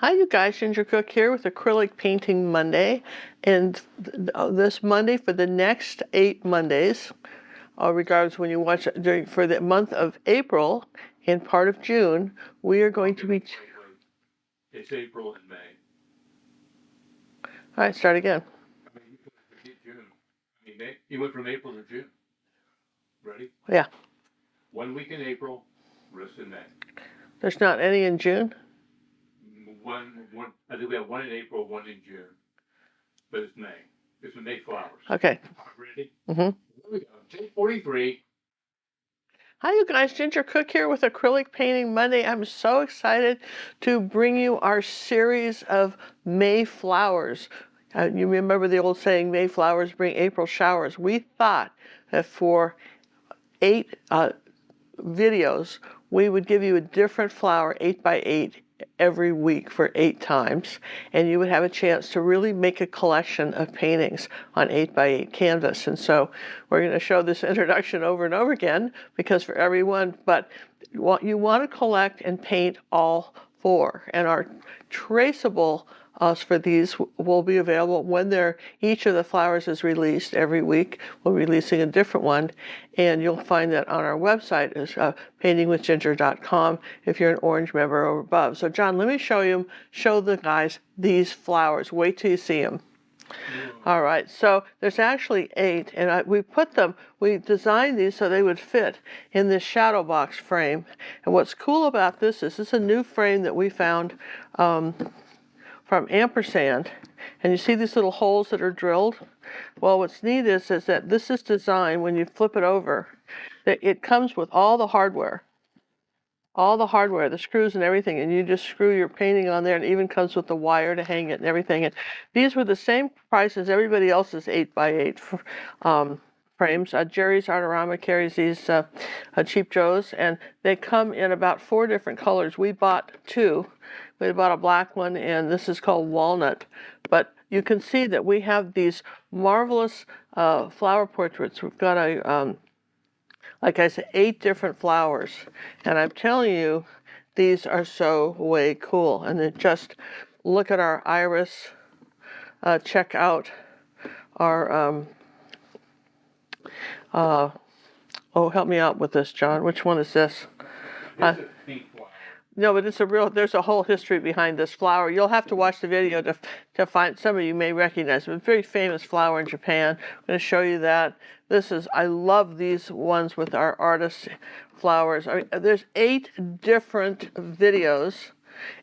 Hi, you guys. Ginger Cook here with Acrylic Painting Monday. And this Monday for the next 8 Mondays, regardless when you watch it, for the month of April and part of June, we are going to be... Wait. It's April and May. All right, start again. I mean, you could forget June. I mean, May, you went from April to June. Ready? Yeah. 1 week in April, rest in May. There's not any in June? One. I think we have 1 in April, 1 in June. But it's May. It's the May flowers. Okay. Ready? Mm-hmm. Here we go. Take 43. Hi, you guys. Ginger Cook here with Acrylic Painting Monday. I'm so excited to bring you our series of May flowers. You remember the old saying, May flowers bring April showers. We thought that for 8 videos, we would give you a different flower, 8 by 8, every week for 8 times, and you would have a chance to really make a collection of paintings on 8 by 8 canvas. And so we're going to show this introduction over and over again because for everyone, but you want to collect and paint all 4, and our traceable for these will be available when each of the flowers is released every week. We're releasing a different one, and you'll find that on our website is paintingwithginger.com if you're an orange member or above. So John, let me show the guys these flowers. Wait till you see them. All right, so there's actually 8, and we designed these so they would fit in this shadow box frame. And what's cool about this is a new frame that we found from ampersand, and you see these little holes that are drilled. Well, what's neat is that this is designed, when you flip it over, that it comes with all the hardware, the screws and everything, and you just screw your painting on there, and it even comes with the wire to hang it and everything. And these were the same price as everybody else's 8 by 8 frames. Jerry's Artorama carries these Cheap Joe's, and they come in about 4 different colors. We bought 2. We bought a black one, and this is called Walnut. But you can see that we have these marvelous flower portraits. We've got like I said, 8 different flowers. And I'm telling you, these are so way cool. And then just look at our iris. Check out our, help me out with this, John. Which one is this? This is a pink flower. No, but there's a whole history behind this flower. You'll have to watch the video to find, some of you may recognize it. It's a very famous flower in Japan. I'm going to show you that. I love these ones with our artist flowers. I mean, there's 8 different videos,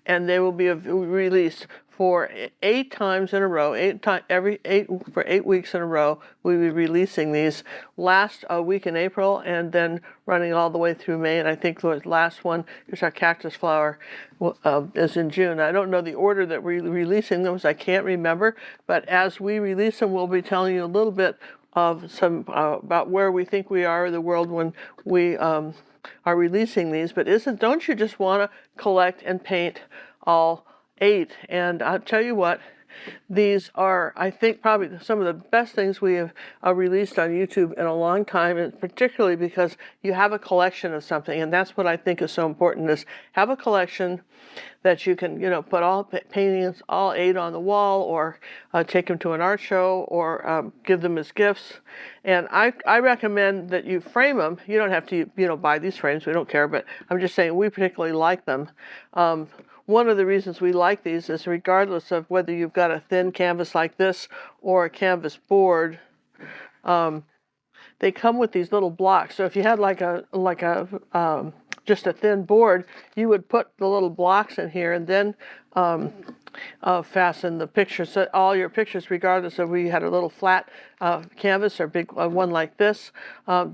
and they will be released for 8 times in a row, for 8 weeks in a row. We'll be releasing these last week in April, and then running all the way through May. And I think the last one is our cactus flower, is in June. I don't know the order that we're releasing them, so I can't remember. But as we release them, we'll be telling you a little bit of some about where we think we are in the world when we are releasing these. But don't you just want to collect and paint all 8? And I'll tell you what, these are, I think, probably some of the best things we have released on YouTube in a long time, and particularly because you have a collection of something, and that's what I think is so important, is have a collection that you can, put all paintings, all 8 on the wall, or take them to an art show, or give them as gifts. And I recommend that you frame them. You don't have to, buy these frames. We don't care, but I'm just saying we particularly like them. One of the reasons we like these is regardless of whether you've got a thin canvas like this or a canvas board, they come with these little blocks. So if you had just a thin board, you would put the little blocks in here and then fasten the pictures. So all your pictures, regardless of whether you had a little flat canvas or big one like this,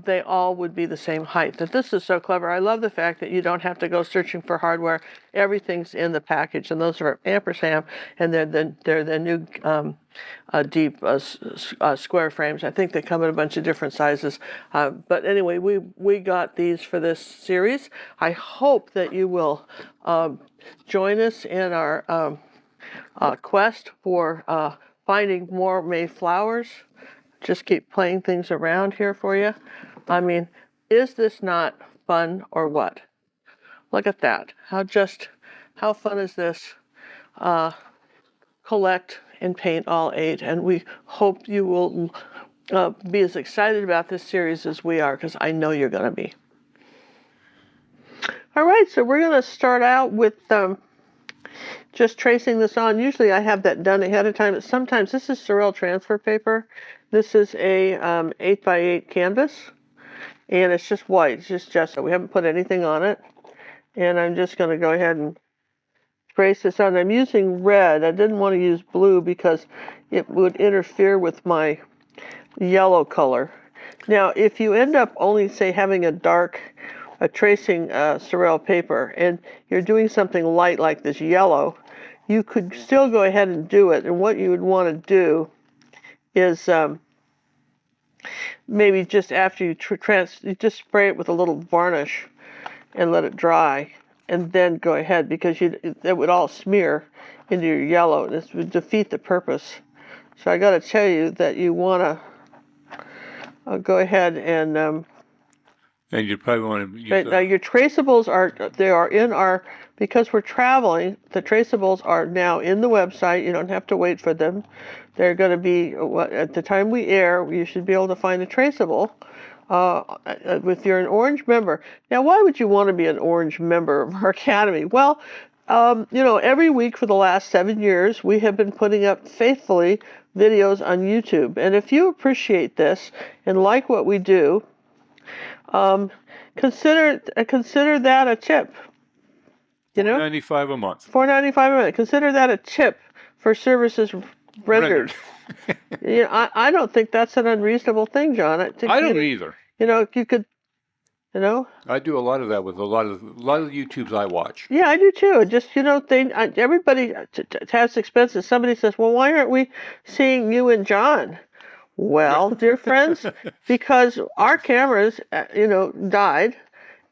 they all would be the same height. That this is so clever. I love the fact that you don't have to go searching for hardware. Everything's in the package, and those are ampersand, and they're the new deep square frames. I think they come in a bunch of different sizes. But anyway, we got these for this series. I hope that you will join us in our quest for finding more May flowers. Just keep playing things around here for you. I mean, is this not fun or what? Look at that. How fun is this? collect and paint all 8. And we hope you will be as excited about this series as we are, because I know you're going to be. All right, so we're going to start out with just tracing this on. Usually I have that done ahead of time, but sometimes this is Sorel transfer paper. This is a 8x8 canvas, and it's just white. It's just gesso. We haven't put anything on it. And I'm just going to go ahead and trace this on. I'm using red. I didn't want to use blue because it would interfere with my yellow color. Now, if you end up only, say, having a tracing Sorel paper, and you're doing something light like this yellow, you could still go ahead and do it. And what you would want to do is maybe just after you you just spray it with a little varnish and let it dry, and then go ahead, because it would all smear into your yellow. This would defeat the purpose. So I got to tell you that you want to go ahead and you probably want to use now your traceables are in our, because we're traveling, the traceables are now in the website. You don't have to wait for them. They're going to be, at the time we air, you should be able to find a traceable if you're an Orange member. Now, why would you want to be an Orange member of our Academy? Well, every week for the last 7 years, we have been putting up faithfully videos on YouTube. And if you appreciate this and like what we do, consider that a tip. $4.95 a month. $4.95 a month. Consider that a tip for services rendered. I don't think that's an unreasonable thing, John. I don't either. You could, I do a lot of that with a lot of YouTubes I watch. Yeah, I do too. Just, everybody has expenses. Somebody says, well, why aren't we seeing you and John? Well, dear friends, because our cameras, died,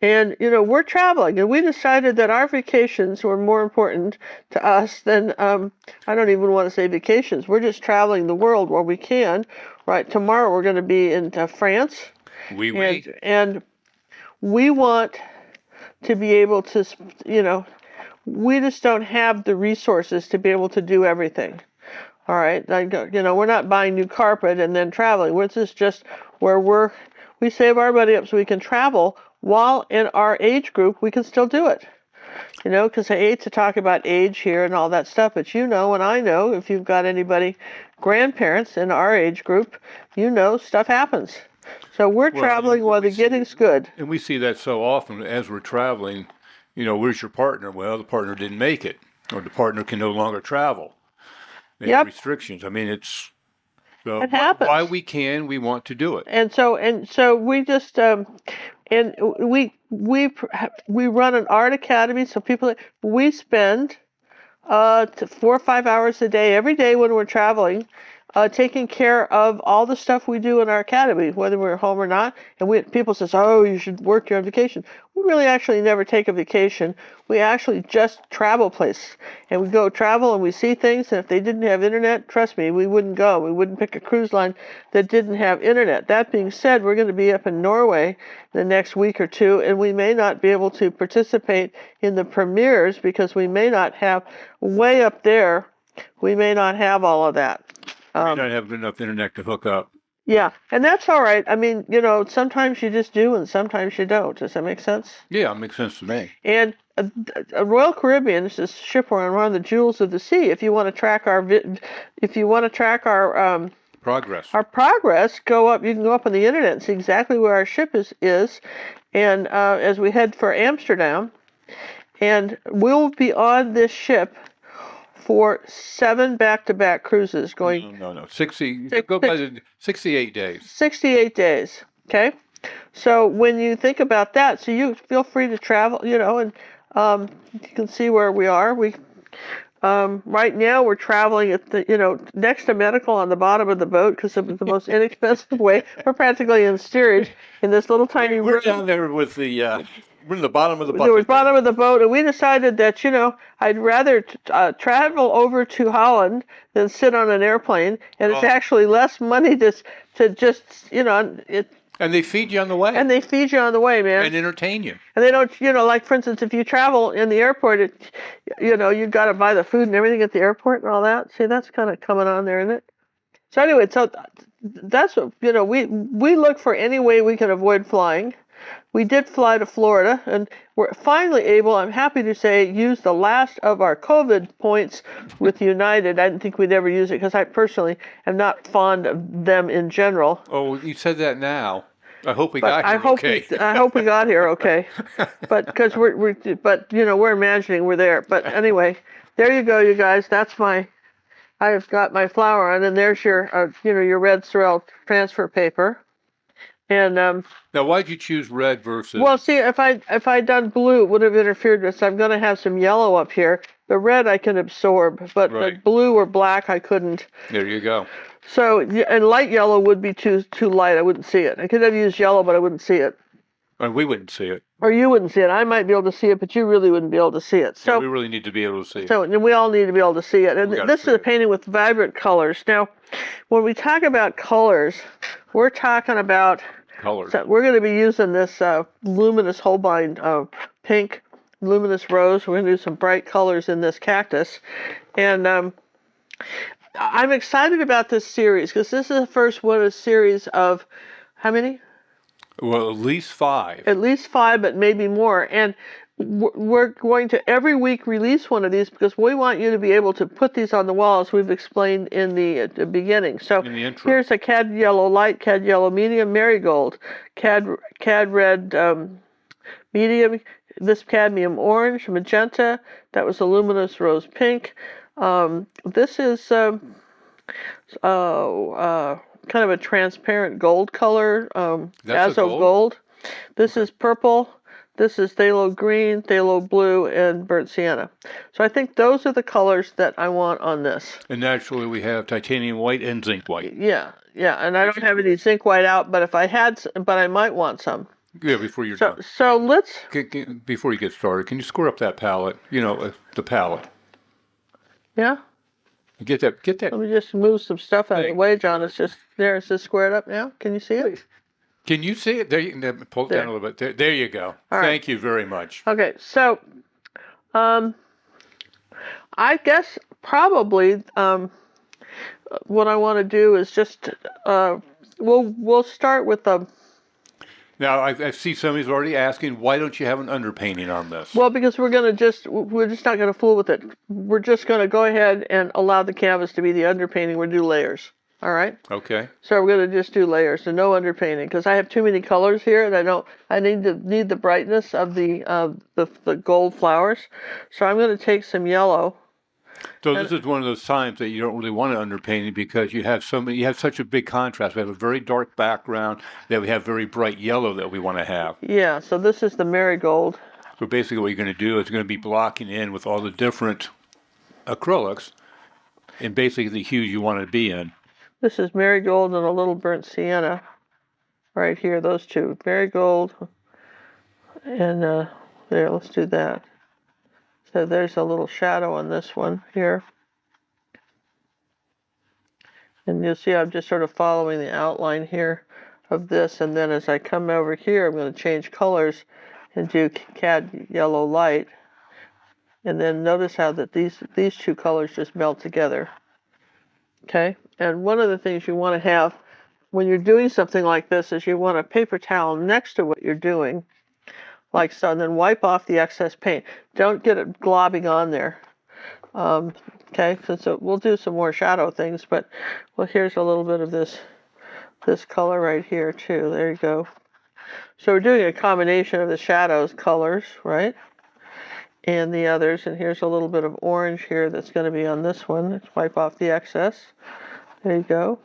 and, we're traveling, and we decided that our vacations were more important to us than, I don't even want to say vacations. We're just traveling the world where we can. Right, tomorrow we're going to be in France. And we want to be able to, we just don't have the resources to be able to do everything. All right, we're not buying new carpet and then traveling. This is just where we save our money up so we can travel, while in our age group we can still do it. Because I hate to talk about age here and all that stuff, but and I know, if you've got anybody, grandparents in our age group, stuff happens. So we're traveling while the getting's good. And we see that so often as we're traveling. Where's your partner? Well, the partner didn't make it, or the partner can no longer travel. They have restrictions. I mean, it happens. Why we want to do it. And so we just and we run an art academy. So we spend 4 or 5 hours a day every day when we're traveling, taking care of all the stuff we do in our academy, whether we're home or not. And people says, oh, you should work, you're on vacation. We really actually never take a vacation. We actually just travel places. And we go travel and we see things. And if they didn't have internet, trust me, we wouldn't go. We wouldn't pick a cruise line that didn't have internet. That being said, we're going to be up in Norway the next week or two, and we may not be able to participate in the premieres because we may not have, way up there, we may not have all of that. You don't have enough internet to hook up. Yeah, and that's all right. I mean, sometimes you just do and sometimes you don't. Does that make sense? Yeah, it makes sense to me. And Royal Caribbean is this ship we're on the Jewels of the Sea. If you want to track our progress, go up. You can go up on the internet and see exactly where our ship is. And as we head for Amsterdam, and we'll be on this ship for 7 back-to-back cruises going. No. 68 days. 68 days. Okay. So when you think about that, so you feel free to travel, and you can see where we are. Right now we're traveling at the, next to medical on the bottom of the boat because it was the most inexpensive way. We're practically in steerage in this little tiny room. We're down there with the. We're in the bottom of the boat. There was bottom of the boat, and we decided that, I'd rather travel over to Holland than sit on an airplane, and it's actually less money to just, And And they feed you on the way. And they feed you on the way, man. And entertain you. And they don't, like, for instance, if you travel in the airport, you've got to buy the food and everything at the airport and all that. See, that's kind of coming on there, isn't it? So anyway, that's what, we look for any way we can avoid flying. We did fly to Florida, and we're finally able, I'm happy to say, use the last of our COVID points with United. I didn't think we'd ever use it because I personally am not fond of them in general. Oh, you said that now. I hope we got here okay. I hope we got here okay. But because we're imagining we're there. But anyway, there you go, you guys. I've got my flower on, and there's your red Sorel transfer paper. And now, why'd you choose red versus? Well, see, if I'd done blue, it would have interfered with. So I'm going to have some yellow up here. The red I can absorb, but the blue or black I couldn't. There you go. So, and light yellow would be too light. I wouldn't see it. I could have used yellow, but I wouldn't see it. And we wouldn't see it. Or you wouldn't see it. I might be able to see it, but you really wouldn't be able to see it. So we really need to be able to see it. So we all need to be able to see it. And this is a painting with vibrant colors. Now, when we talk about colors, we're talking about colors. So we're going to be using this luminous Holbein pink, luminous rose. We're going to do some bright colors in this cactus. And I'm excited about this series because this is the first one of a series of, how many? Well, at least 5. At least 5, but maybe more. And we're going to every week release one of these because we want you to be able to put these on the wall, as we've explained in the beginning. So here's a cad yellow light, cad yellow medium, marigold, cad red medium, this cadmium orange, magenta. That was a luminous rose pink. This is kind of a transparent gold color, azo gold. This is purple. This is phthalo green, phthalo blue, and burnt sienna. So I think those are the colors that I want on this. And naturally we have titanium white and zinc white. Yeah, and I don't have any zinc white out, but if I had, but I might want some. Yeah, before you're done. So let's... Before you get started, can you square up that palette? The palette. Yeah? Get that. Let me just move some stuff out of the way, John. It's just there. It's just squared up now. Can you see it? Can you see it? There, you can pull it down a little bit. There you go. Thank you very much. Okay, so I guess probably what I want to do is just we'll start with the. Now I see somebody's already asking, why don't you have an underpainting on this? Well, because we're just not going to fool with it. We're just going to go ahead and allow the canvas to be the underpainting. We'll do layers. All right. Okay. So we're going to just do layers and no underpainting because I have too many colors here and I need the brightness of the gold flowers. So I'm going to take some yellow. So this is one of those times that you don't really want to underpaint because you have such a big contrast. We have a very dark background, that we have very bright yellow that we want to have. Yeah, so this is the marigold. So basically what you're going to do is you're going to be blocking in with all the different acrylics and basically the hues you want to be in. This is marigold and a little burnt sienna right here, those two. Marigold and there, let's do that. So there's a little shadow on this one here. And you'll see I'm just sort of following the outline here of this. And then as I come over here, I'm going to change colors and do cad yellow light. And then notice how that these two colors just melt together. Okay? And one of the things you want to have when you're doing something like this is you want a paper towel next to what you're doing. Like so, and then wipe off the excess paint. Don't get it globbing on there. Okay, so we'll do some more shadow things, but well, here's a little bit of this color right here too. There you go. So we're doing a combination of the shadows colors, right? And the others, and here's a little bit of orange here that's going to be on this one. Let's wipe off the excess. There you go.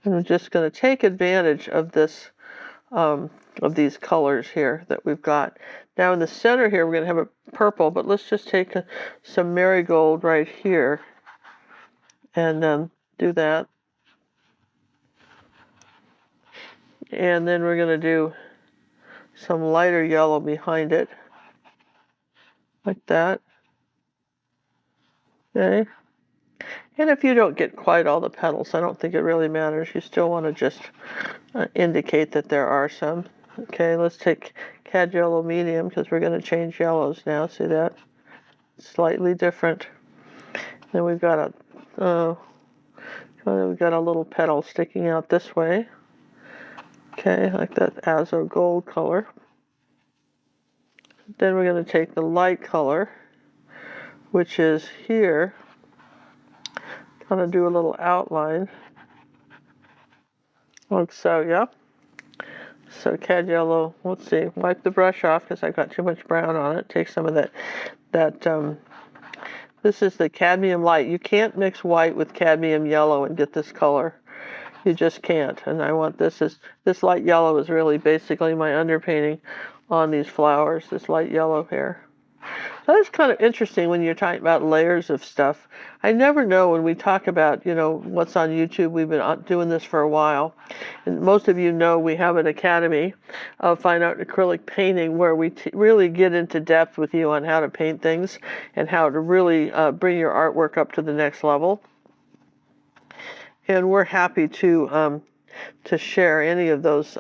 And I'm just going to take advantage of this. Of these colors here that we've got. Now in the center here, we're going to have a purple, but let's just take some marigold right here and do that. And then we're going to do some lighter yellow behind it, like that. Okay. And if you don't get quite all the petals, I don't think it really matters. You still want to just indicate that there are some. Okay, let's take cad yellow medium because we're going to change yellows now. See that? Slightly different. Then we've got a little petal sticking out this way. Okay, like that azo gold color. Then we're going to take the light color, which is here. Kind of do a little outline. Like so, yeah. So cad yellow, let's see, wipe the brush off because I got too much brown on it. Take some of that, this is the cadmium light. You can't mix white with cadmium yellow and get this color. You just can't. And I want this light yellow is really basically my underpainting on these flowers, this light yellow here. So that's kind of interesting when you're talking about layers of stuff. I never know when we talk about, what's on YouTube. We've been doing this for a while. And most of you know we have an academy of fine art and acrylic painting where we really get into depth with you on how to paint things and how to really bring your artwork up to the next level. And we're happy to share any of those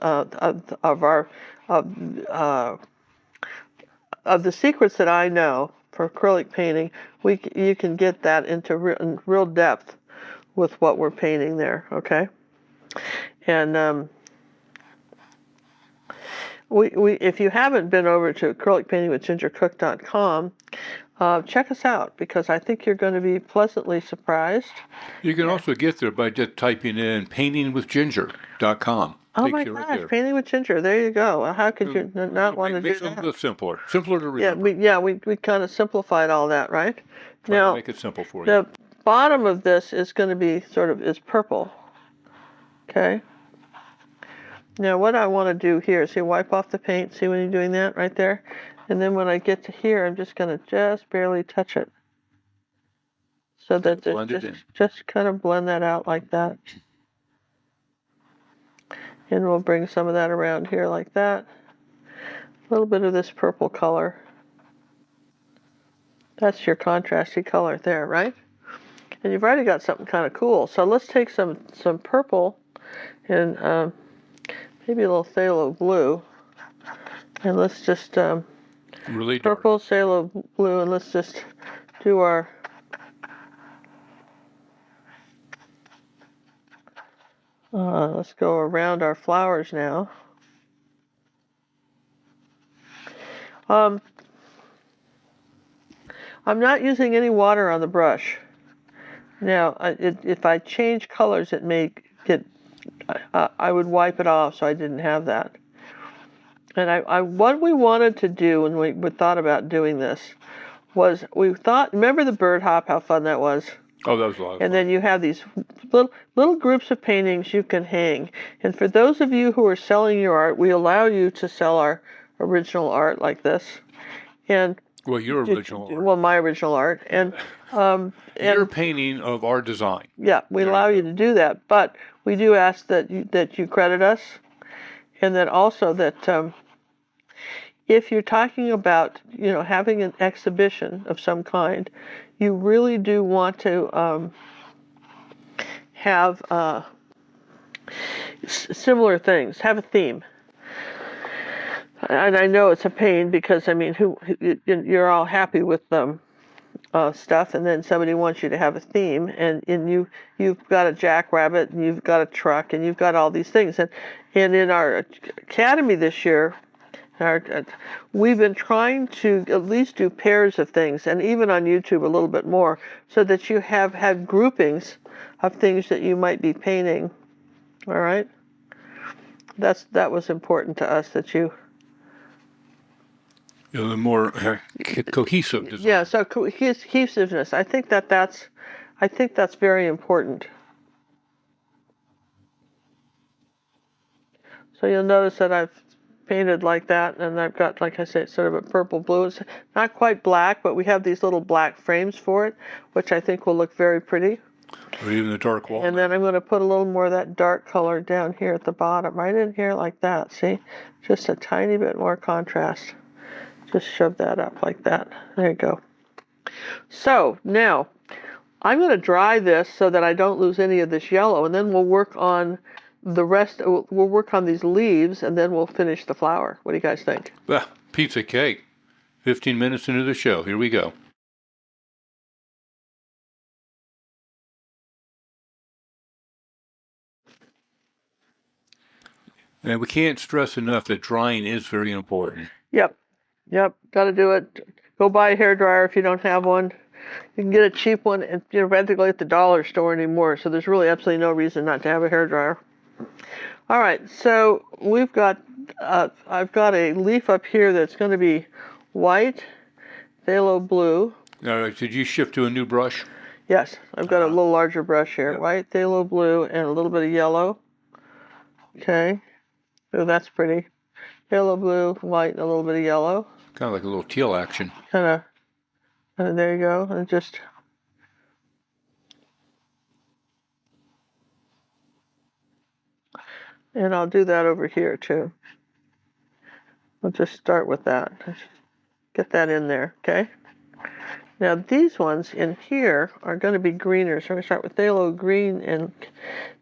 of the secrets that I know for acrylic painting. You can get that into real depth with what we're painting there, okay? And if you haven't been over to acrylicpaintingwithgingercook.com, check us out because I think you're going to be pleasantly surprised. You can also get there by just typing in paintingwithginger.com. Oh my gosh, right, Painting with Ginger. There you go. How could you not want to do that? Make it simpler to remember. We kind of simplified all that, right? Try to make it simple for you. The bottom of this is going to be is purple. Okay. Now what I want to do here is wipe off the paint. See when you're doing that right there? And then when I get to here, I'm just going to barely touch it. So that just kind of blend that out like that. And we'll bring some of that around here like that. A little bit of this purple color. That's your contrasty color there, right? And you've already got something kind of cool. So let's take some purple and maybe a little phthalo blue. And let's just really purple, phthalo blue, and let's just do our let's go around our flowers now. I'm not using any water on the brush. Now, if I change colors, it may get, I would wipe it off so I didn't have that. And what we wanted to do when we thought about doing this was remember the bird hop, how fun that was? Oh, that was a lot of fun. And then you have these little groups of paintings you can hang. And for those of you who are selling your art, we allow you to sell our original art like this. And your original art. Well, my original art. And your painting of our design. Yeah, we allow you to do that. But we do ask that you credit us. And that also that if you're talking about, having an exhibition of some kind, you really do want to have similar things, have a theme. And I know it's a pain because, you're all happy with stuff, and then somebody wants you to have a theme, and you've got a jackrabbit, and you've got a truck, and you've got all these things. And in our academy this year, we've been trying to at least do pairs of things, and even on YouTube a little bit more, so that you have had groupings of things that you might be painting. All right? That was important to us, that you... the more cohesive design. Yeah, so cohesiveness. I think that's very important. So you'll notice that I've painted like that, and I've got, like I said, sort of a purple blue. It's not quite black, but we have these little black frames for it, which I think will look very pretty. Or even the dark wall. And then I'm going to put a little more of that dark color down here at the bottom, right in here like that. See? Just a tiny bit more contrast. Just shove that up like that. There you go. So now, I'm going to dry this so that I don't lose any of this yellow, and then we'll work on the rest. We'll work on these leaves, and then we'll finish the flower. What do you guys think? Well, pizza cake. 15 minutes into the show. Here we go. And we can't stress enough that drying is very important. Yep. Got to do it. Go buy a hairdryer if you don't have one. You can get a cheap one, and you don't have to go at the dollar store anymore. So there's really absolutely no reason not to have a hairdryer. All right. So we've got. I've got a leaf up here that's going to be white, phthalo blue. Did you shift to a new brush? Yes, I've got a little larger brush here. Yep. White, phthalo blue, and a little bit of yellow. Okay. Oh, that's pretty. Phthalo blue, white, and a little bit of yellow. Kind of like a little teal action. Kind of, there you go. And just, and I'll do that over here too. I'll just start with that. Get that in there, okay? Now these ones in here are going to be greener. So I'm going to start with phthalo green and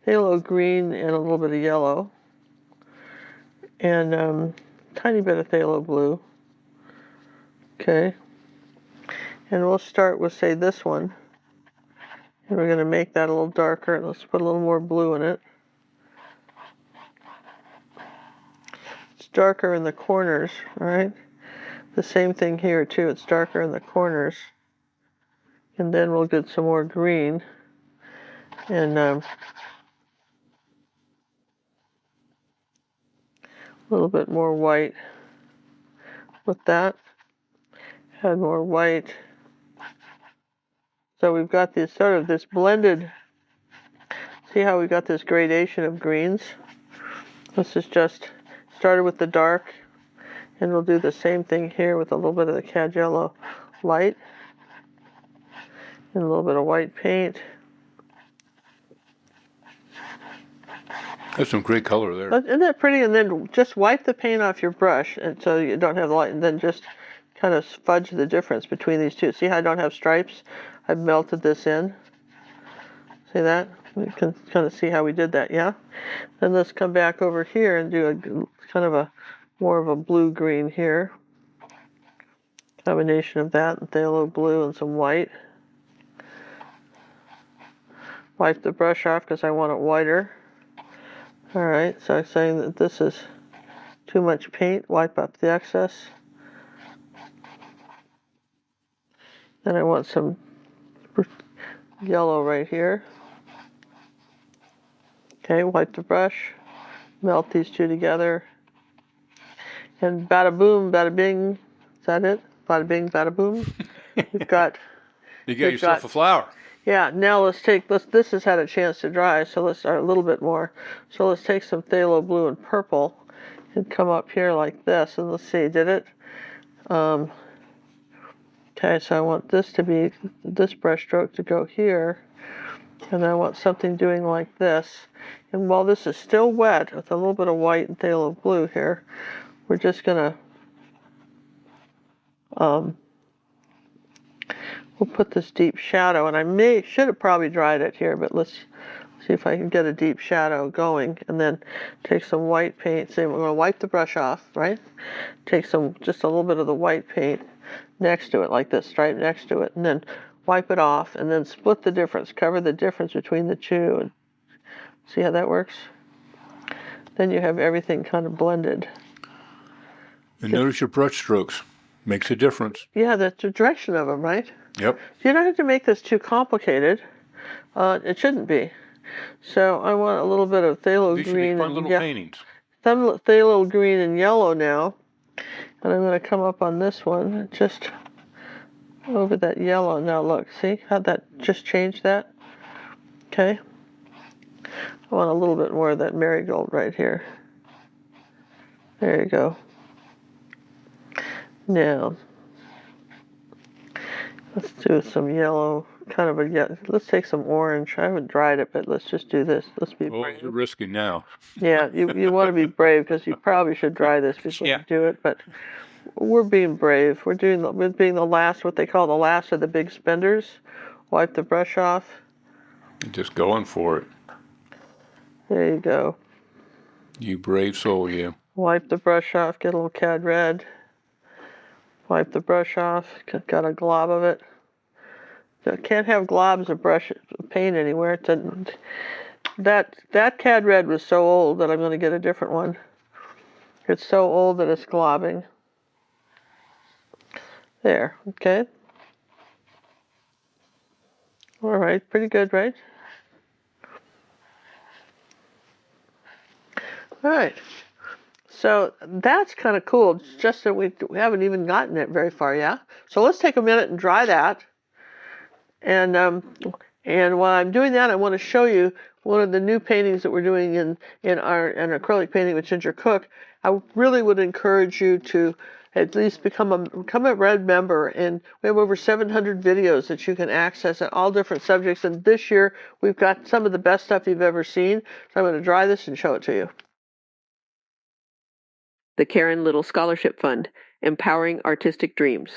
a little bit of yellow. And tiny bit of phthalo blue. Okay. And we'll start with, say, this one. And we're going to make that a little darker. And let's put a little more blue in it. It's darker in the corners, all right? The same thing here, too. It's darker in the corners. And then we'll get some more green. And a little bit more white with that. Add more white. So we've got this sort of this blended. See how we got this gradation of greens? This is just started with the dark, and we'll do the same thing here with a little bit of the cad yellow light and a little bit of white paint. That's some great color there. Isn't that pretty? And then just wipe the paint off your brush, and so you don't have the light, and then just kind of fudge the difference between these two. See how I don't have stripes? I've melted this in. See that? You can kind of see how we did that, yeah? Then let's come back over here and do a kind of a more of a blue-green here. Combination of that and phthalo blue and some white. Wipe the brush off because I want it whiter. All right, so I'm saying that this is too much paint. Wipe up the excess. Then I want some yellow right here. Okay, wipe the brush. Melt these two together. And bada boom, bada bing. Is that it? Bada bing, bada boom. You've got... You got yourself a flower. Yeah, now this has had a chance to dry, so let's start a little bit more. So let's take some phthalo blue and purple and come up here like this, and let's see, did it? Okay, so I want this to be, this brush stroke to go here, and I want something doing like this. And while this is still wet, with a little bit of white and phthalo blue here, we're just gonna, we'll put this deep shadow, and I should have probably dried it here, but let's see if I can get a deep shadow going, and then take some white paint. Say we're going to wipe the brush off, right? Take just a little bit of the white paint next to it, like this, right next to it, and then wipe it off, and then split the difference, cover the difference between the two, and see how that works? Then you have everything kind of blended. And notice your brush strokes. Makes a difference. Yeah, that's the direction of them, right? Yep. You don't have to make this too complicated. It shouldn't be. So I want a little bit of phthalo These green should be fun little paintings. Some phthalo green and yellow now. And I'm going to come up on this one, just over that yellow. Now look, see how that just changed that? Okay. I want a little bit more of that marigold right here. There you go. Now, let's do some yellow, kind of let's take some orange. I haven't dried it, but let's just do this. Let's be brave. You're risky now. Yeah, you want to be brave because you probably should dry this before you do it, but we're being brave. We're being the last, what they call the last of the big spenders, wipe the brush off. Just going for it. There you go. You brave soul, you. Wipe the brush off, get a little cad red. Wipe the brush off, got a glob of it. Can't have globs of brush paint anywhere. That cad red was so old that I'm going to get a different one. It's so old that it's globbing. There, okay. All right, pretty good, right? All right. So that's kind of cool. It's just that we haven't even gotten it very far, yeah? So let's take a minute and dry that. And while I'm doing that, I want to show you one of the new paintings that we're doing in an acrylic painting with Ginger Cook. I really would encourage you to at least become a Red member, and we have over 700 videos that you can access on all different subjects. And this year we've got some of the best stuff you've ever seen. So I'm going to dry this and show it to you. The Karen Little Scholarship Fund, Empowering Artistic Dreams.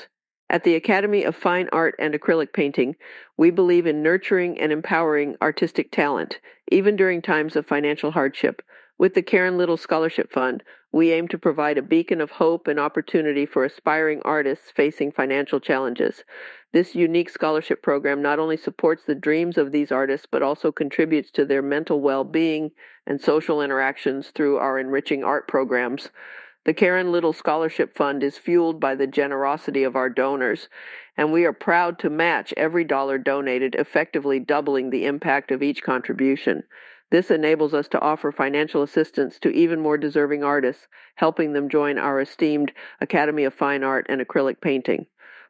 At the Academy of Fine Art and Acrylic Painting, we believe in nurturing and empowering artistic talent, even during times of financial hardship. With the Karen Little Scholarship Fund, we aim to provide a beacon of hope and opportunity for aspiring artists facing financial challenges. This unique scholarship program not only supports the dreams of these artists, but also contributes to their mental well-being and social interactions through our enriching art programs. The Karen Little Scholarship Fund is fueled by the generosity of our donors, and we are proud to match every dollar donated, effectively doubling the impact of each contribution. This enables us to offer financial assistance to even more deserving artists, helping them join our esteemed Academy of Fine Art and Acrylic Painting.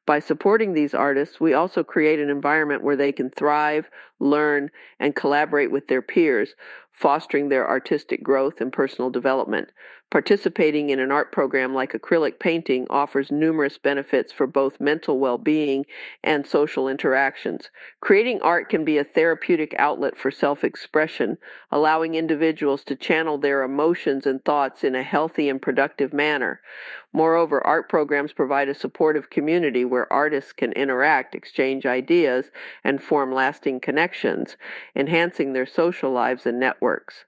By supporting these artists, we also create an environment where they can thrive, learn, and collaborate with their peers, fostering their artistic growth and personal development. Participating in an art program like acrylic painting offers numerous benefits for both mental well-being and social interactions. Creating art can be a therapeutic outlet for self-expression, allowing individuals to channel their emotions and thoughts in a healthy and productive manner. Moreover, art programs provide a supportive community where artists can interact, exchange ideas, and form lasting connections, enhancing their social lives and networks.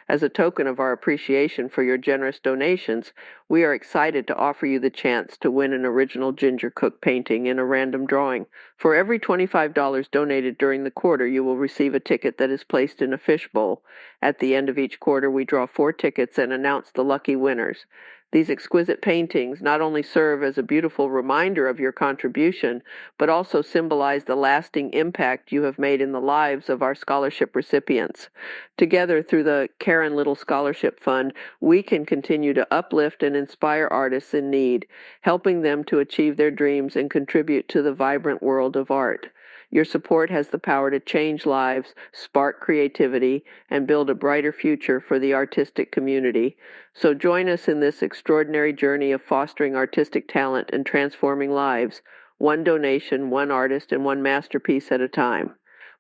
As a token of our appreciation for your generous donations, we are excited to offer you the chance to win an original Ginger Cook painting in a random drawing. For every $25 donated during the quarter, you will receive a ticket that is placed in a fishbowl. At the end of each quarter, we draw 4 tickets and announce the lucky winners. These exquisite paintings not only serve as a beautiful reminder of your contribution, but also symbolize the lasting impact you have made in the lives of our scholarship recipients. Together, through the Karen Little Scholarship Fund, we can continue to uplift and inspire artists in need, helping them to achieve their dreams and contribute to the vibrant world of art. Your support has the power to change lives, spark creativity, and build a brighter future for the artistic community. So join us in this extraordinary journey of fostering artistic talent and transforming lives, one donation, one artist, and one masterpiece at a time.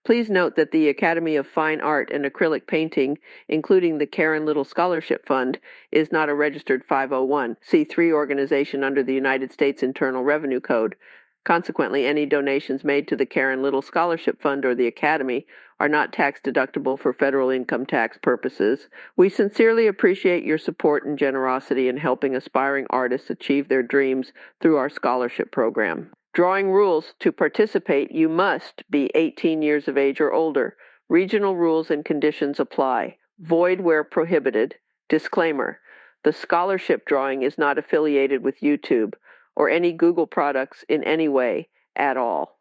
Please note that the Academy of Fine Art and Acrylic Painting, including the Karen Little Scholarship Fund, is not a registered 501(c)(3) organization under the United States Internal Revenue Code. Consequently, any donations made to the Karen Little Scholarship Fund or the Academy are not tax-deductible for federal income tax purposes. We sincerely appreciate your support and generosity in helping aspiring artists achieve their dreams through our scholarship program. Drawing rules: to participate, you must be 18 years of age or older. Regional rules and conditions apply. Void where prohibited. Disclaimer: the scholarship drawing is not affiliated with YouTube or any Google products in any way at all.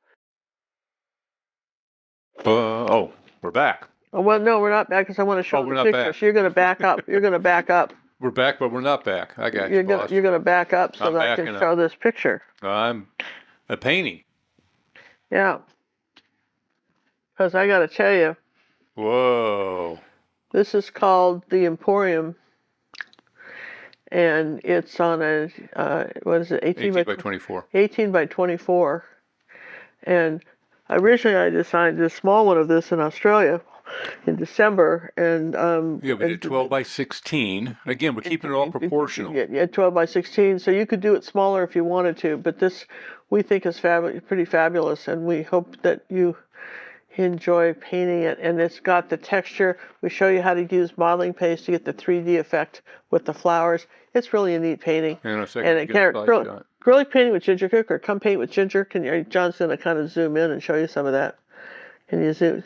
We're back. Oh, well, no, we're not back because I want to show the picture. Back. So you're going to back up. You're going to back up. We're back, but we're not back. I got you, boss. You're going to back up so that I can show this picture. I'm a painting. Yeah. Because I got to tell you. Whoa. This is called the Emporium. And it's on a, what is it, 18 by 24. 18 by 24. And originally I designed this small one of this in Australia. in December, and yeah, we did 12 by 16. Again, we're keeping it all proportional. Yeah, 12 by 16. So you could do it smaller if you wanted to, but this we think is pretty fabulous, and we hope that you enjoy painting it. And it's got the texture. We show you how to use modeling paste to get the 3D effect with the flowers. It's really a neat painting. And a second, acrylic painting with Ginger Cook, or come paint with Ginger. John's going to kind of zoom in and show you some of that. Can you zoom?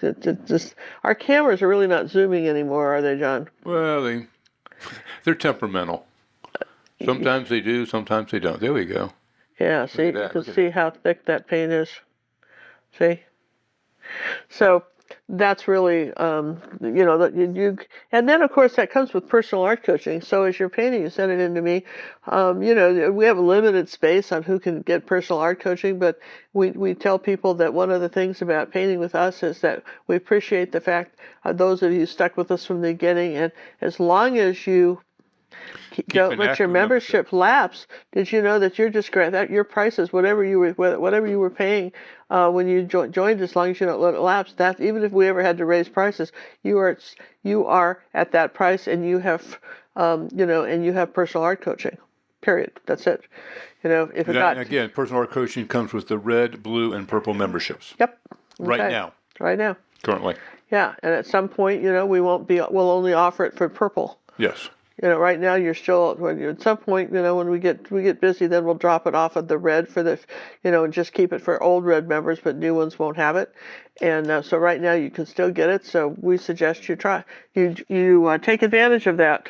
Our cameras are really not zooming anymore, are they, John? Well, they're temperamental. Sometimes they do, sometimes they don't. There we go. Yeah, see, you can see how thick that paint is. See? So that's really, and then of course that comes with personal art coaching. So as you're painting, you send it in to me. We have a limited space on who can get personal art coaching, but we tell people that one of the things about painting with us is that we appreciate the fact those of you who stuck with us from the beginning, and as long as you don't let your membership lapse. Did you know that you're just that your prices, whatever you were paying when you joined, as long as you don't let it lapse, that even if we ever had to raise prices, you are at that price, and you have and you have personal art coaching. Period. That's it. If it got again, personal art coaching comes with the red, blue, and purple memberships. Yep. Right now. Right now. Currently. we'll only offer it for purple. Yes. Right now at some point, when we get busy, then we'll drop it off of the red for the, and just keep it for old red members, but new ones won't have it. And so right now you can still get it. So we suggest you take advantage of that.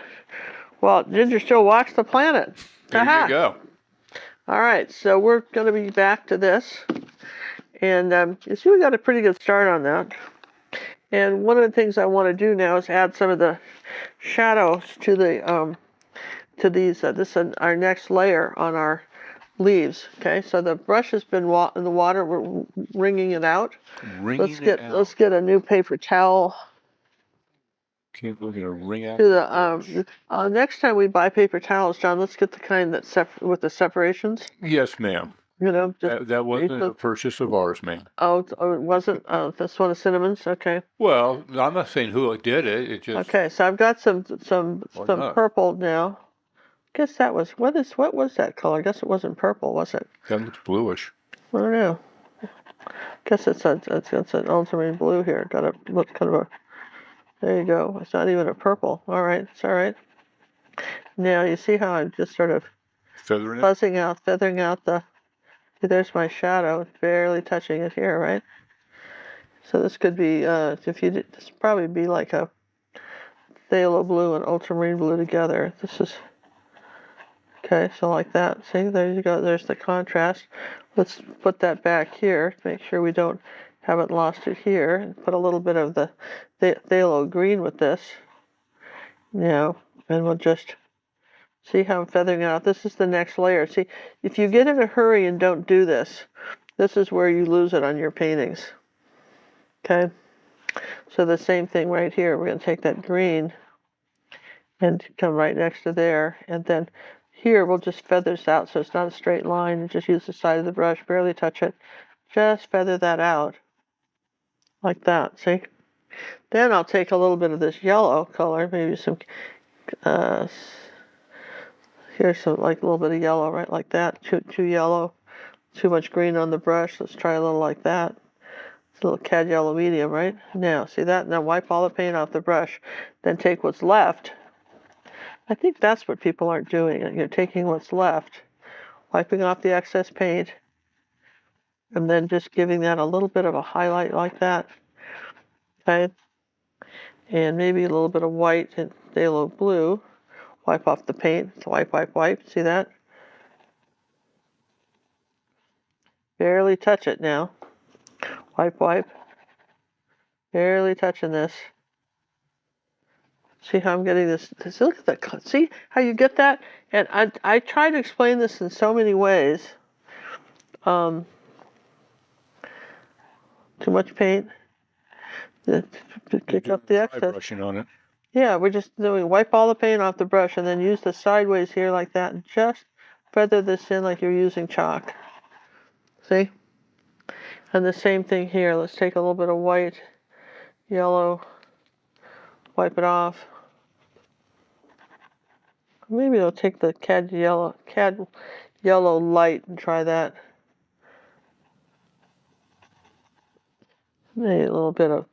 Well, Ginger still walks the planet. There you go. All right, so we're going to be back to this, and you see we got a pretty good start on that. And one of the things I want to do now is add some of the shadows to the these. This is our next layer on our leaves. Okay, so the brush has been in the water. We're wringing it out. Let's get a new paper towel. Can't look at a wring out. Next time we buy paper towels, John, let's get the kind with the separations. Yes, ma'am. That wasn't a purchase of ours, ma'am. Oh, it wasn't? That's one of Cinnamon's? Okay. Well, I'm not saying who did it. It just... Okay, so I've got some purple now. I guess that was, what was that color? I guess it wasn't purple, was it? That looks bluish. I don't know. I guess it's an ultramarine blue here. Got a look kind of a, there you go. It's not even a purple. All right, it's all right. Now, you see how I'm just sort of feathering out the, there's my shadow, barely touching it here, right? So this could be, this probably be like a phthalo blue and ultramarine blue together. This is, okay, so like that. See, there you go. There's the contrast. Let's put that back here to make sure we haven't lost it here. And put a little bit of the phthalo green with this. And we'll just see how I'm feathering out. This is the next layer. See, if you get in a hurry and don't do this, this is where you lose it on your paintings. Okay? So the same thing right here. We're going to take that green and come right next to there. And then here we'll just feather this out so it's not a straight line. And just use the side of the brush, barely touch it. Just feather that out. Like that, see? Then I'll take a little bit of this yellow color, maybe some... here's some, like a little bit of yellow, right, like that. Too yellow, too much green on the brush. Let's try a little like that. It's a little cad yellow medium, right? Now, see that? Now wipe all the paint off the brush. Then take what's left. I think that's what people aren't doing. You're taking what's left, wiping off the excess paint, and then just giving that a little bit of a highlight like that. Okay? And maybe a little bit of white and phthalo blue. Wipe off the paint. So wipe. See that? Barely touch it now. Wipe. Barely touching this. See how I'm getting this? Look at that. See how you get that? And I try to explain this in so many ways. Too much paint. Pick up the excess. Brushing on it. Yeah, we're just doing, wipe all the paint off the brush and then use the sideways here like that and just feather this in like you're using chalk. See? And the same thing here. Let's take a little bit of white, yellow, wipe it off. Maybe I'll take the cad yellow light and try that. Maybe a little bit of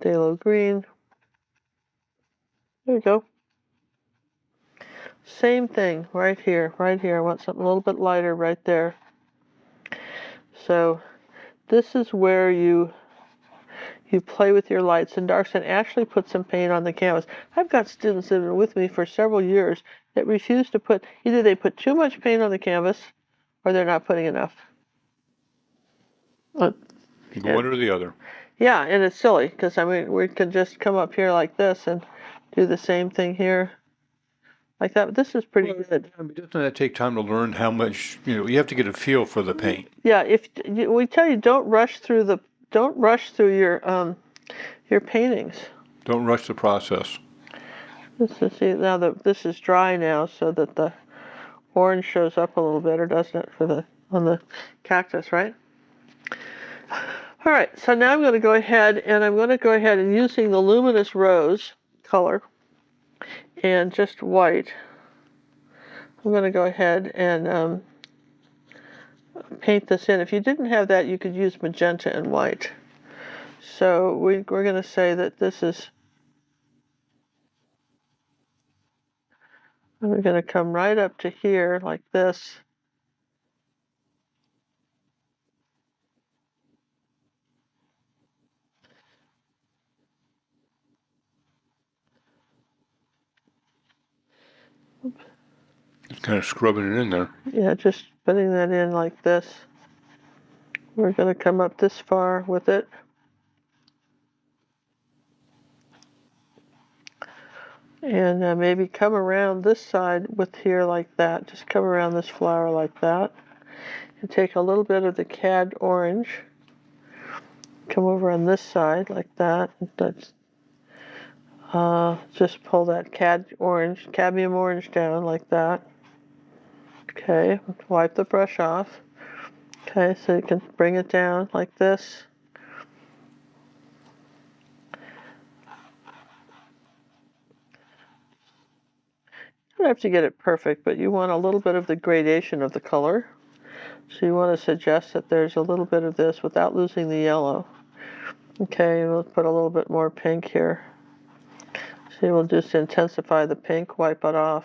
phthalo green. There you go. Same thing right here, right here. I want something a little bit lighter right there. So this is where you play with your lights and darks and actually put some paint on the canvas. I've got students that have been with me for several years that refuse to put, either they put too much paint on the canvas or they're not putting enough. One or the other. Yeah, and it's silly because, I mean, we could just come up here like this and do the same thing here. Like that, but this is pretty good. I mean, doesn't that take time to learn how much, you have to get a feel for the paint? Yeah, we tell you don't rush through your paintings. Don't rush the process. See, now that this is dry now, so that the orange shows up a little better, doesn't it, on the cactus, right? All right, so now I'm going to go ahead and using the luminous rose color and just white, I'm going to go ahead and paint this in. If you didn't have that, you could use magenta and white. So we're going to say that this is, and we're going to come right up to here like this. Just kind of scrubbing it in there. Yeah, just putting that in like this. We're going to come up this far with it. And maybe come around this side with here like that. Just come around this flower like that. And take a little bit of the cad orange. Come over on this side like that. That's, just pull that cadmium orange down like that. Okay, wipe the brush off. Okay, so you can bring it down like this. You don't have to get it perfect, but you want a little bit of the gradation of the color. So you want to suggest that there's a little bit of this without losing the yellow. Okay, we'll put a little bit more pink here. So we'll just intensify the pink, wipe it off.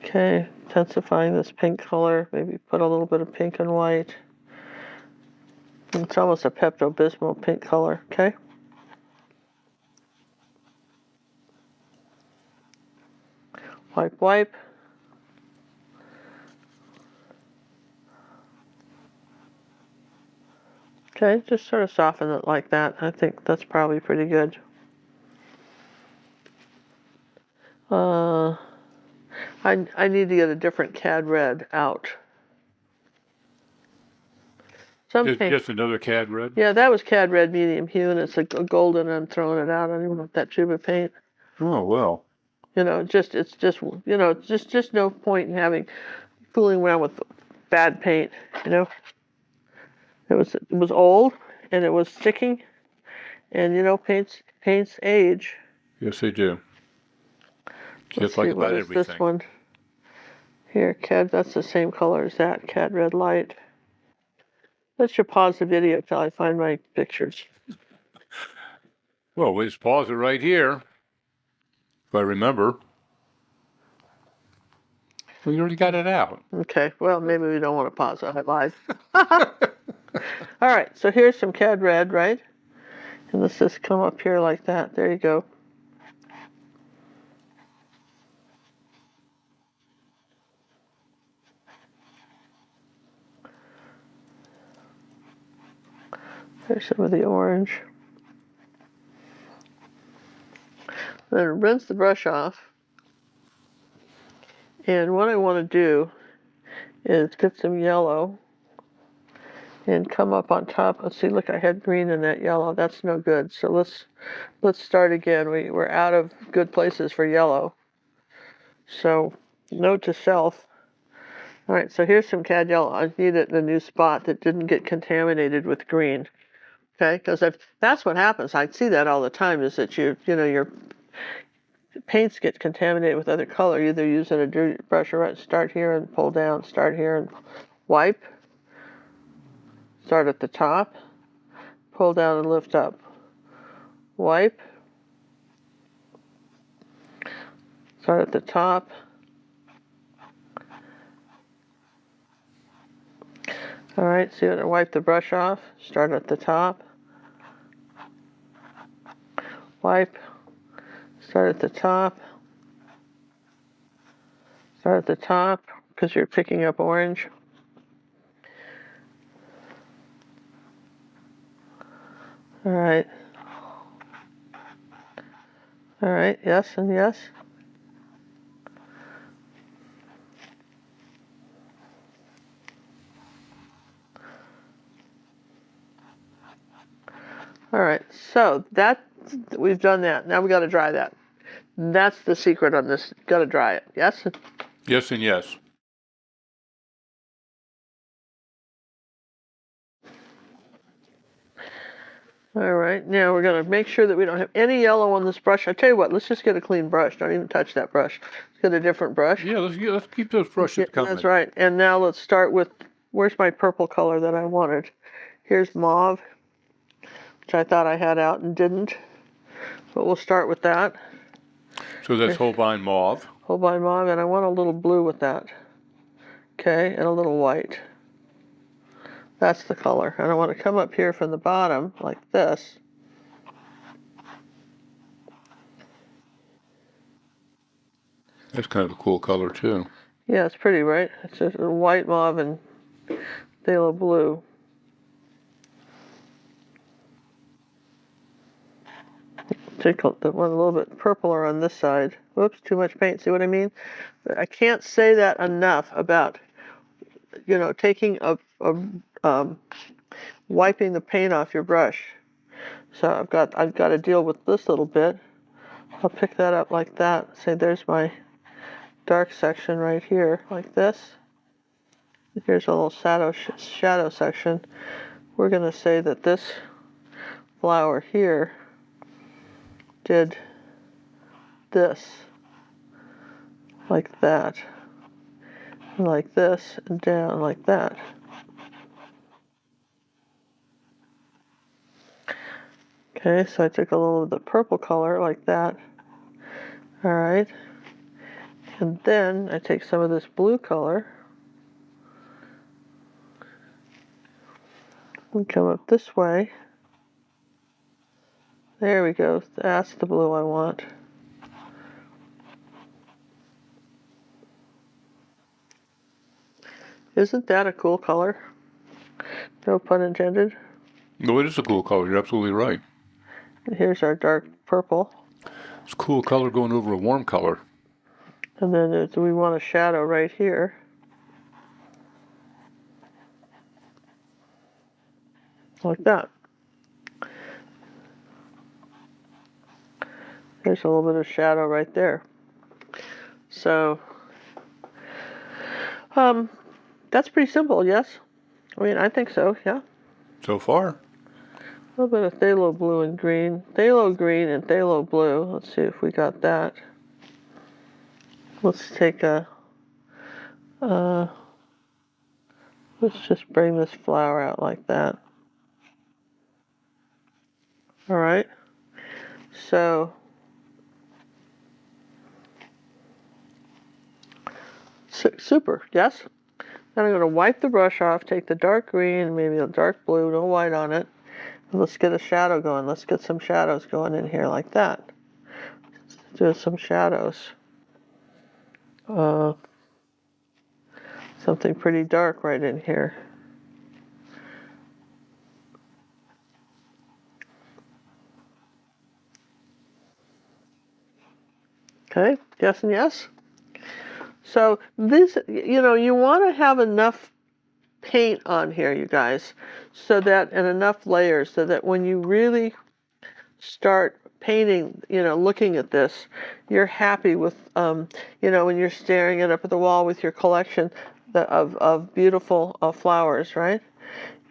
Okay, intensifying this pink color, maybe put a little bit of pink and white. It's almost a Pepto-Bismol pink color, okay? Wipe, wipe. Okay, just sort of soften it like that. I think that's probably pretty good. I need to get a different cad red out. Just another cad red? Yeah, that was cad red medium hue, and it's a golden, and I'm throwing it out. I don't even want that tube of paint. Oh, well. It's just no point in fooling around with bad paint, It was old, and it was sticking, and paints age. Yes, they do. Just like about everything. This one here, cad. That's the same color as that cad red light. Let's just pause the video till I find my pictures. Well, we just pause it right here, if I remember. We already got it out. Okay, well, maybe we don't want to pause it. I lied. All right, so here's some cad red, right? And let's just come up here like that. There you go. There's some of the orange. Then rinse the brush off. And what I want to do is get some yellow and come up on top. Let's see, look, I had green in that yellow. That's no good. So let's start again. We're out of good places for yellow. So note to self. All right, so here's some cad yellow. I need it in a new spot that didn't get contaminated with green. Okay, because that's what happens. I see that all the time. Is that your paints get contaminated with other color. You either using a dirty brush or start here and pull down, start here and wipe. Start at the top, pull down and lift up. Wipe. Start at the top. All right, so you're going to wipe the brush off. Start at the top. Wipe. Start at the top. Start at the top because you're picking up orange. All right. All right, yes and yes. All right, so we've done that. Now we got to dry that. That's the secret on this. Got to dry it. Yes? Yes and yes. All right, now we're going to make sure that we don't have any yellow on this brush. I tell you what, let's just get a clean brush. Don't even touch that brush. Let's get a different brush. Yeah, let's keep those brushes coming. That's right. And now let's start with, where's my purple color that I wanted? Here's mauve, which I thought I had out and didn't. But we'll start with that. So that's Holbein mauve. Holbein mauve, and I want a little blue with that. Okay, and a little white. That's the color. And I want to come up here from the bottom like this. That's kind of a cool color too. Yeah, it's pretty, right? It's just a white mauve and phthalo blue. Take the one a little bit purpler on this side. Whoops, too much paint. See what I mean? But I can't say that enough about, taking wiping the paint off your brush. So I've got to deal with this little bit. I'll pick that up like that. Say there's my dark section right here, like this. Here's a little shadow section. We're going to say that this flower here did this, like that, and like this, and down like that. Okay, so I took a little of the purple color like that. All right, and then I take some of this blue color and come up this way. There we go. That's the blue I want. Isn't that a cool color? No pun intended. No, it is a cool color. You're absolutely right. Here's our dark purple. It's a cool color going over a warm color. And then we want a shadow right here. Like that. There's a little bit of shadow right there. So, that's pretty simple, yes? I mean, I think so, yeah. So far. A little bit of phthalo blue and green. Phthalo green and phthalo blue. Let's see if we got that. Let's take let's just bring this flower out like that. All right. So, super, yes? Then I'm going to wipe the brush off, take the dark green, maybe a dark blue, no white on it. And let's get a shadow going. Let's get some shadows going in here like that. Let's do some shadows. Something pretty dark right in here. Okay, yes and yes. So this, you want to have enough paint on here, you guys, so that, and enough layers, so that when you really start painting, looking at this, you're happy with, when you're staring it up at the wall with your collection of beautiful flowers, right?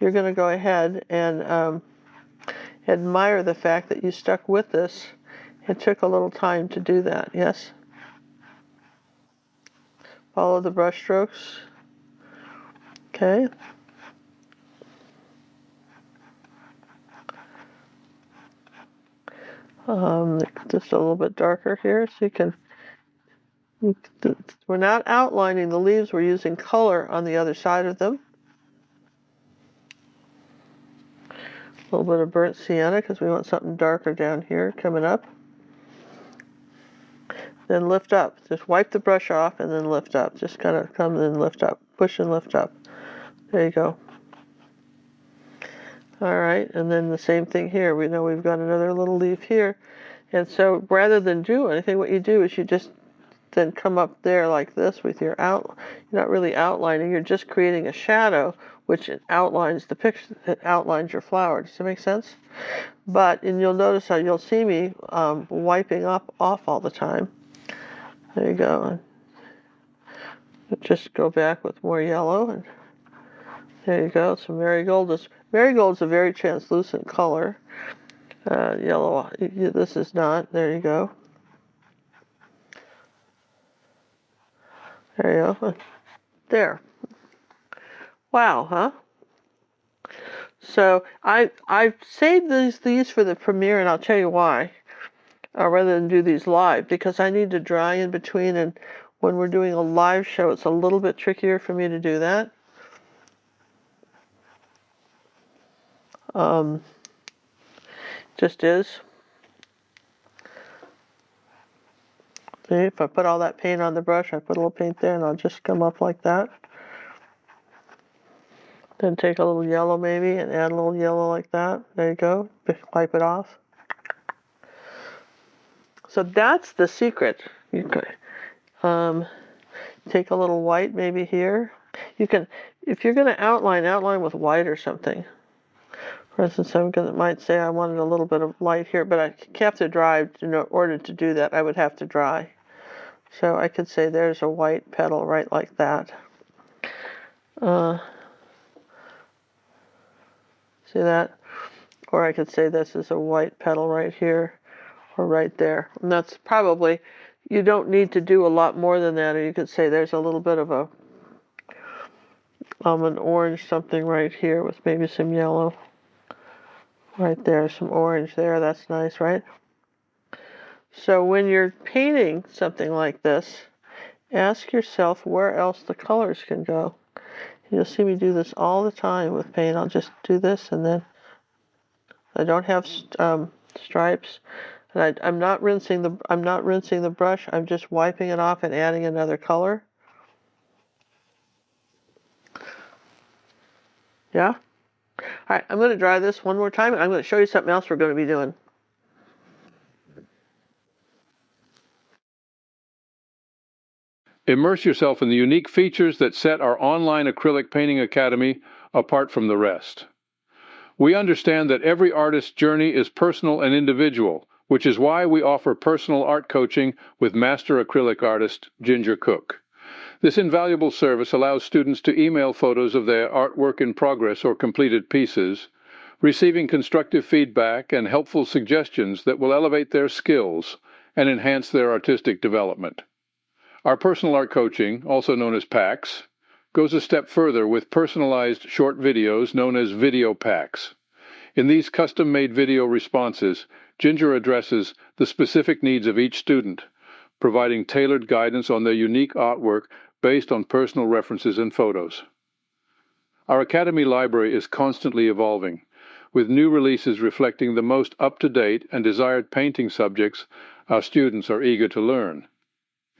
You're going to go ahead and admire the fact that you stuck with this. It took a little time to do that, yes? Follow the brush strokes. Okay. Just a little bit darker here so you can, we're not outlining the leaves, we're using color on the other side of them. A little bit of burnt sienna because we want something darker down here coming up. Then lift up. Just wipe the brush off and then lift up. Just kind of come and lift up. Push and lift up. There you go. All right, and then the same thing here. We know we've got another little leaf here. And so rather than do anything, what you do is you just then come up there like this with your out. You're not really outlining, you're just creating a shadow which outlines the picture, it outlines your flower. Does that make sense? And you'll notice how you'll see me wiping off all the time. There you go. And just go back with more yellow, and there you go. So Marigold's a very translucent color. Yellow, this is not. There you go. There you go. There. Wow, huh? So I saved these for the premiere, and I'll tell you why. Rather than do these live, because I need to dry in between, and when we're doing a live show, it's a little bit trickier for me to do that. Just is. See, if I put all that paint on the brush, I put a little paint there, and I'll just come up like that. Then take a little yellow maybe, and add a little yellow like that. There you go. Wipe it off. So that's the secret. You could take a little white maybe here. You can, if you're going to outline with white or something. For instance, might say I wanted a little bit of light here, but I have to dry. In order to do that, I would have to dry. So I could say there's a white petal right like that. See that? Or I could say this is a white petal right here or right there. And that's probably, you don't need to do a lot more than that. Or you could say there's a little bit of an orange something right here with maybe some yellow. Right there, some orange there. That's nice, right? So when you're painting something like this, ask yourself where else the colors can go. You'll see me do this all the time with paint. I'll just do this, and then I don't have stripes, and I'm not rinsing the brush. I'm just wiping it off and adding another color. Yeah. All right, I'm going to dry this one more time, and I'm going to show you something else we're going to be doing. Immerse yourself in the unique features that set our online acrylic painting academy apart from the rest. We understand that every artist's journey is personal and individual, which is why we offer personal art coaching with master acrylic artist Ginger Cook. This invaluable service allows students to email photos of their artwork in progress or completed pieces, receiving constructive feedback and helpful suggestions that will elevate their skills and enhance their artistic development. Our personal art coaching, also known as PACs, goes a step further with personalized short videos known as video packs. In these custom-made video responses, Ginger addresses the specific needs of each student, providing tailored guidance on their unique artwork based on personal references and photos. Our Academy library is constantly evolving, with new releases reflecting the most up-to-date and desired painting subjects our students are eager to learn.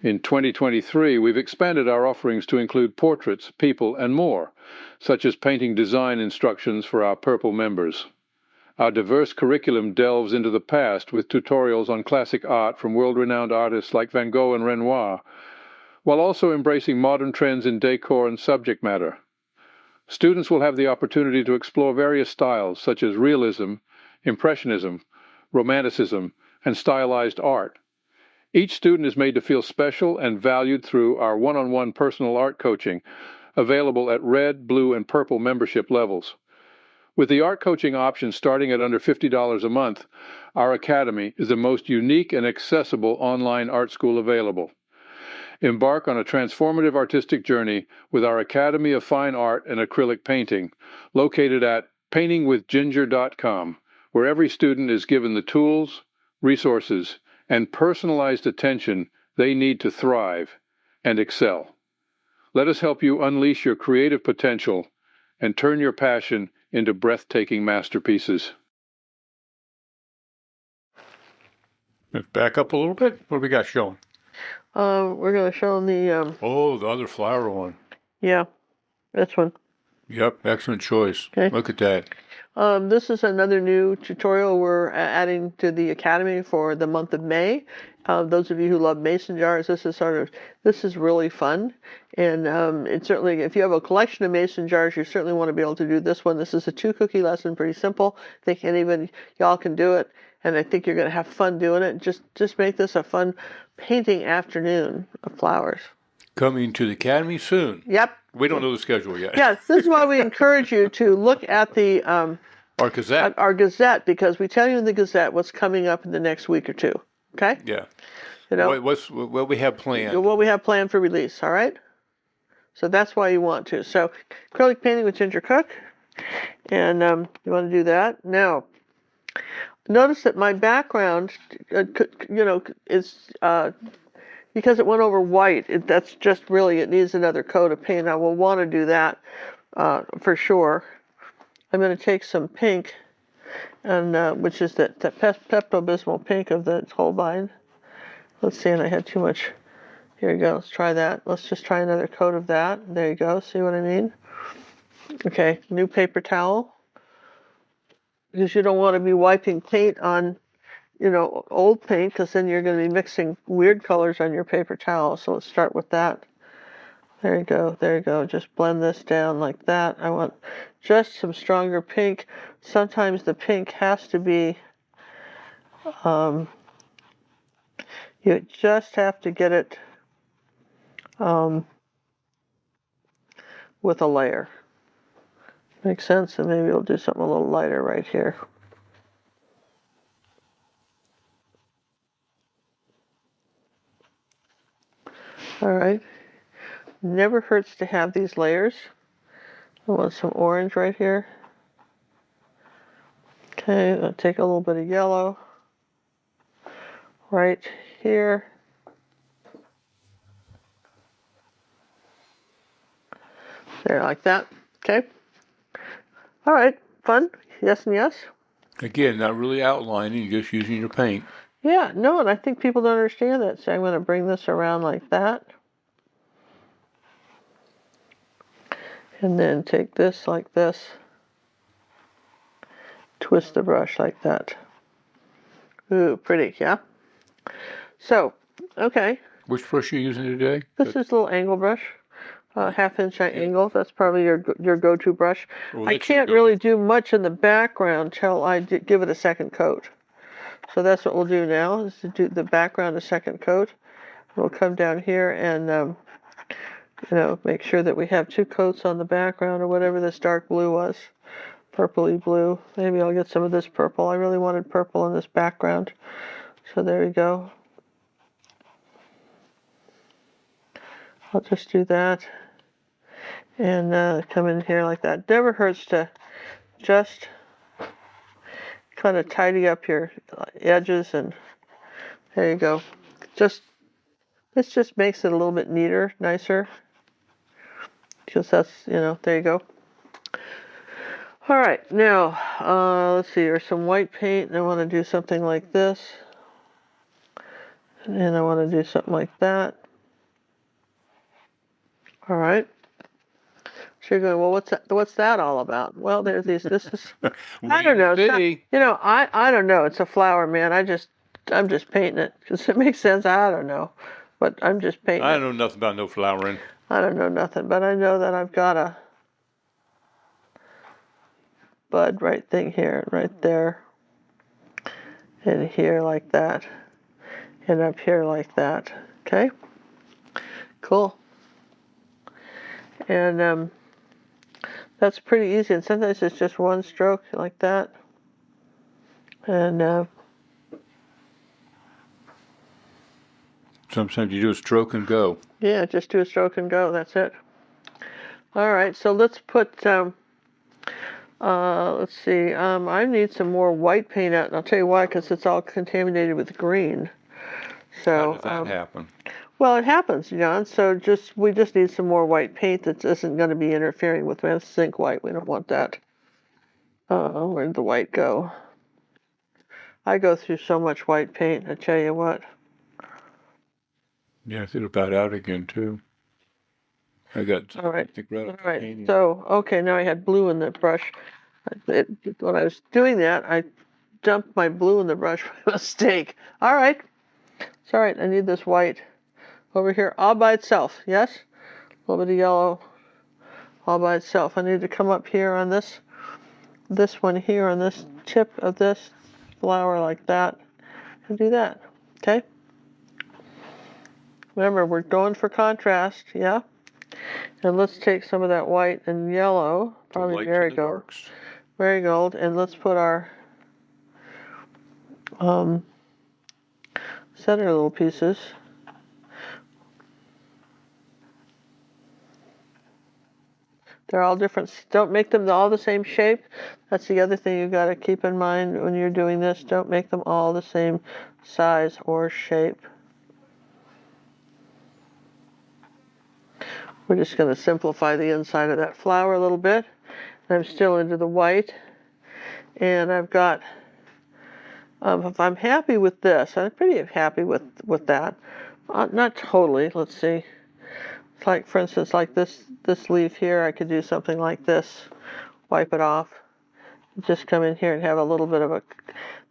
In 2023, we've expanded our offerings to include portraits, people, and more, such as painting design instructions for our Purple members. Our diverse curriculum delves into the past with tutorials on classic art from world-renowned artists like Van Gogh and Renoir, while also embracing modern trends in decor and subject matter. Students will have the opportunity to explore various styles such as realism, impressionism, romanticism, and stylized art. Each student is made to feel special and valued through our one-on-one personal art coaching, available at red, blue, and purple membership levels. With the art coaching option starting at under $50 a month, our Academy is the most unique and accessible online art school available. Embark on a transformative artistic journey with our Academy of Fine Art and Acrylic Painting, located at paintingwithginger.com, where every student is given the tools, resources, and personalized attention they need to thrive and excel. Let us help you unleash your creative potential and turn your passion into breathtaking masterpieces. Let's back up a little bit. What do we got showing? We're going to show them the... Oh, the other flower one. Yeah, this one. Yep, excellent choice. Okay. Look at that. This is another new tutorial we're adding to the Academy for the month of May. Those of you who love mason jars, this is really fun. And it's certainly, if you have a collection of mason jars, you certainly want to be able to do this one. This is a 2-cookie lesson, pretty simple. I think anybody, y'all can do it. And I think you're going to have fun doing it. Just make this a fun painting afternoon of flowers. Coming to the Academy soon. Yep. We don't know the schedule yet. Yes, this is why we encourage you to look at the our Gazette. Our Gazette, because we tell you in the Gazette what's coming up in the next week or two. Okay? Yeah. You know what we have planned. What we have planned for release. All right. So that's why you want to. So acrylic painting with Ginger Cook, and you want to do that now. Notice that my background, is because it went over white. That's just really, it needs another coat of paint. I will want to do that for sure. I'm going to take some pink, and which is that Pepto-Bismol pink of the Holbein. Let's see, and I had too much. Here you go. Let's try that. Let's just try another coat of that. There you go. See what I mean? Okay, new paper towel. Because you don't want to be wiping paint on, old paint, because then you're going to be mixing weird colors on your paper towel. So let's start with that. There you go. There you go. Just blend this down like that. I want just some stronger pink. Sometimes the pink has to be, you just have to get it with a layer. Makes sense? And maybe we'll do something a little lighter right here. All right. Never hurts to have these layers. I want some orange right here. Okay, I'll take a little bit of yellow right here. There, like that. Okay. All right, fun. Yes and yes. Again, not really outlining, just using your paint. Yeah, no, and I think people don't understand that. So I'm going to bring this around like that. And then take this like this. Twist the brush like that. Ooh, pretty, yeah? So, okay. Which brush are you using today? This is a little angle brush. 1/2-inch angle. That's probably your go-to brush. Well, I can't really do much in the background till I give it a second coat. So that's what we'll do now, is to do the background a second coat. We'll come down here and, make sure that we have 2 coats on the background, or whatever this dark blue was. Purpley blue. Maybe I'll get some of this purple. I really wanted purple in this background. So there you go. I'll just do that. And come in here like that. Never hurts to just kind of tidy up your edges, and there you go. This just makes it a little bit neater, nicer. Because that's, there you go. All right, now, let's see, there's some white paint, and I want to do something like this. And I want to do something like that. All right. So you're going, well, what's that all about? Well, there's these, this is, I don't know. I don't know. It's a flower, man. I'm just painting it. Does it make sense? I don't know. But I'm just painting I don't know nothing about no flowering. I don't know nothing, but I know that I've got a bud right thing here, right there, and here like that, and up here like that. Okay? Cool. And That's pretty easy, and sometimes it's just one stroke like that. And sometimes you do a stroke and go. Yeah, just do a stroke and go. That's it. All right, so let's put, let's see, I need some more white paint out, and I'll tell you why, because it's all contaminated with green. So, how does that happen? Well, it happens, John. So we just need some more white paint that isn't going to be interfering with zinc white. We don't want that. Where did the white go? I go through so much white paint, I tell you what. Yeah, it's about out again, too. I got, all right. I think, right. All right. So, okay, now I had blue in the brush. When I was doing that, I dumped my blue in the brush by mistake. All right. It's all right. I need this white over here all by itself. Yes? A little bit of yellow all by itself. I need to come up here on this one here, on this tip of this flower like that, and do that. Okay? Remember, we're going for contrast, yeah? And let's take some of that white and yellow, probably marigold, and let's put our center little pieces. They're all different. Don't make them all the same shape. That's the other thing you've got to keep in mind when you're doing this. Don't make them all the same size or shape. We're just going to simplify the inside of that flower a little bit. I'm still into the white. And I've got, if I'm happy with this, I'm pretty happy with that. Not totally, let's see. It's like, for instance, like this leaf here, I could do something like this. Wipe it off. Just come in here and have a little bit of a...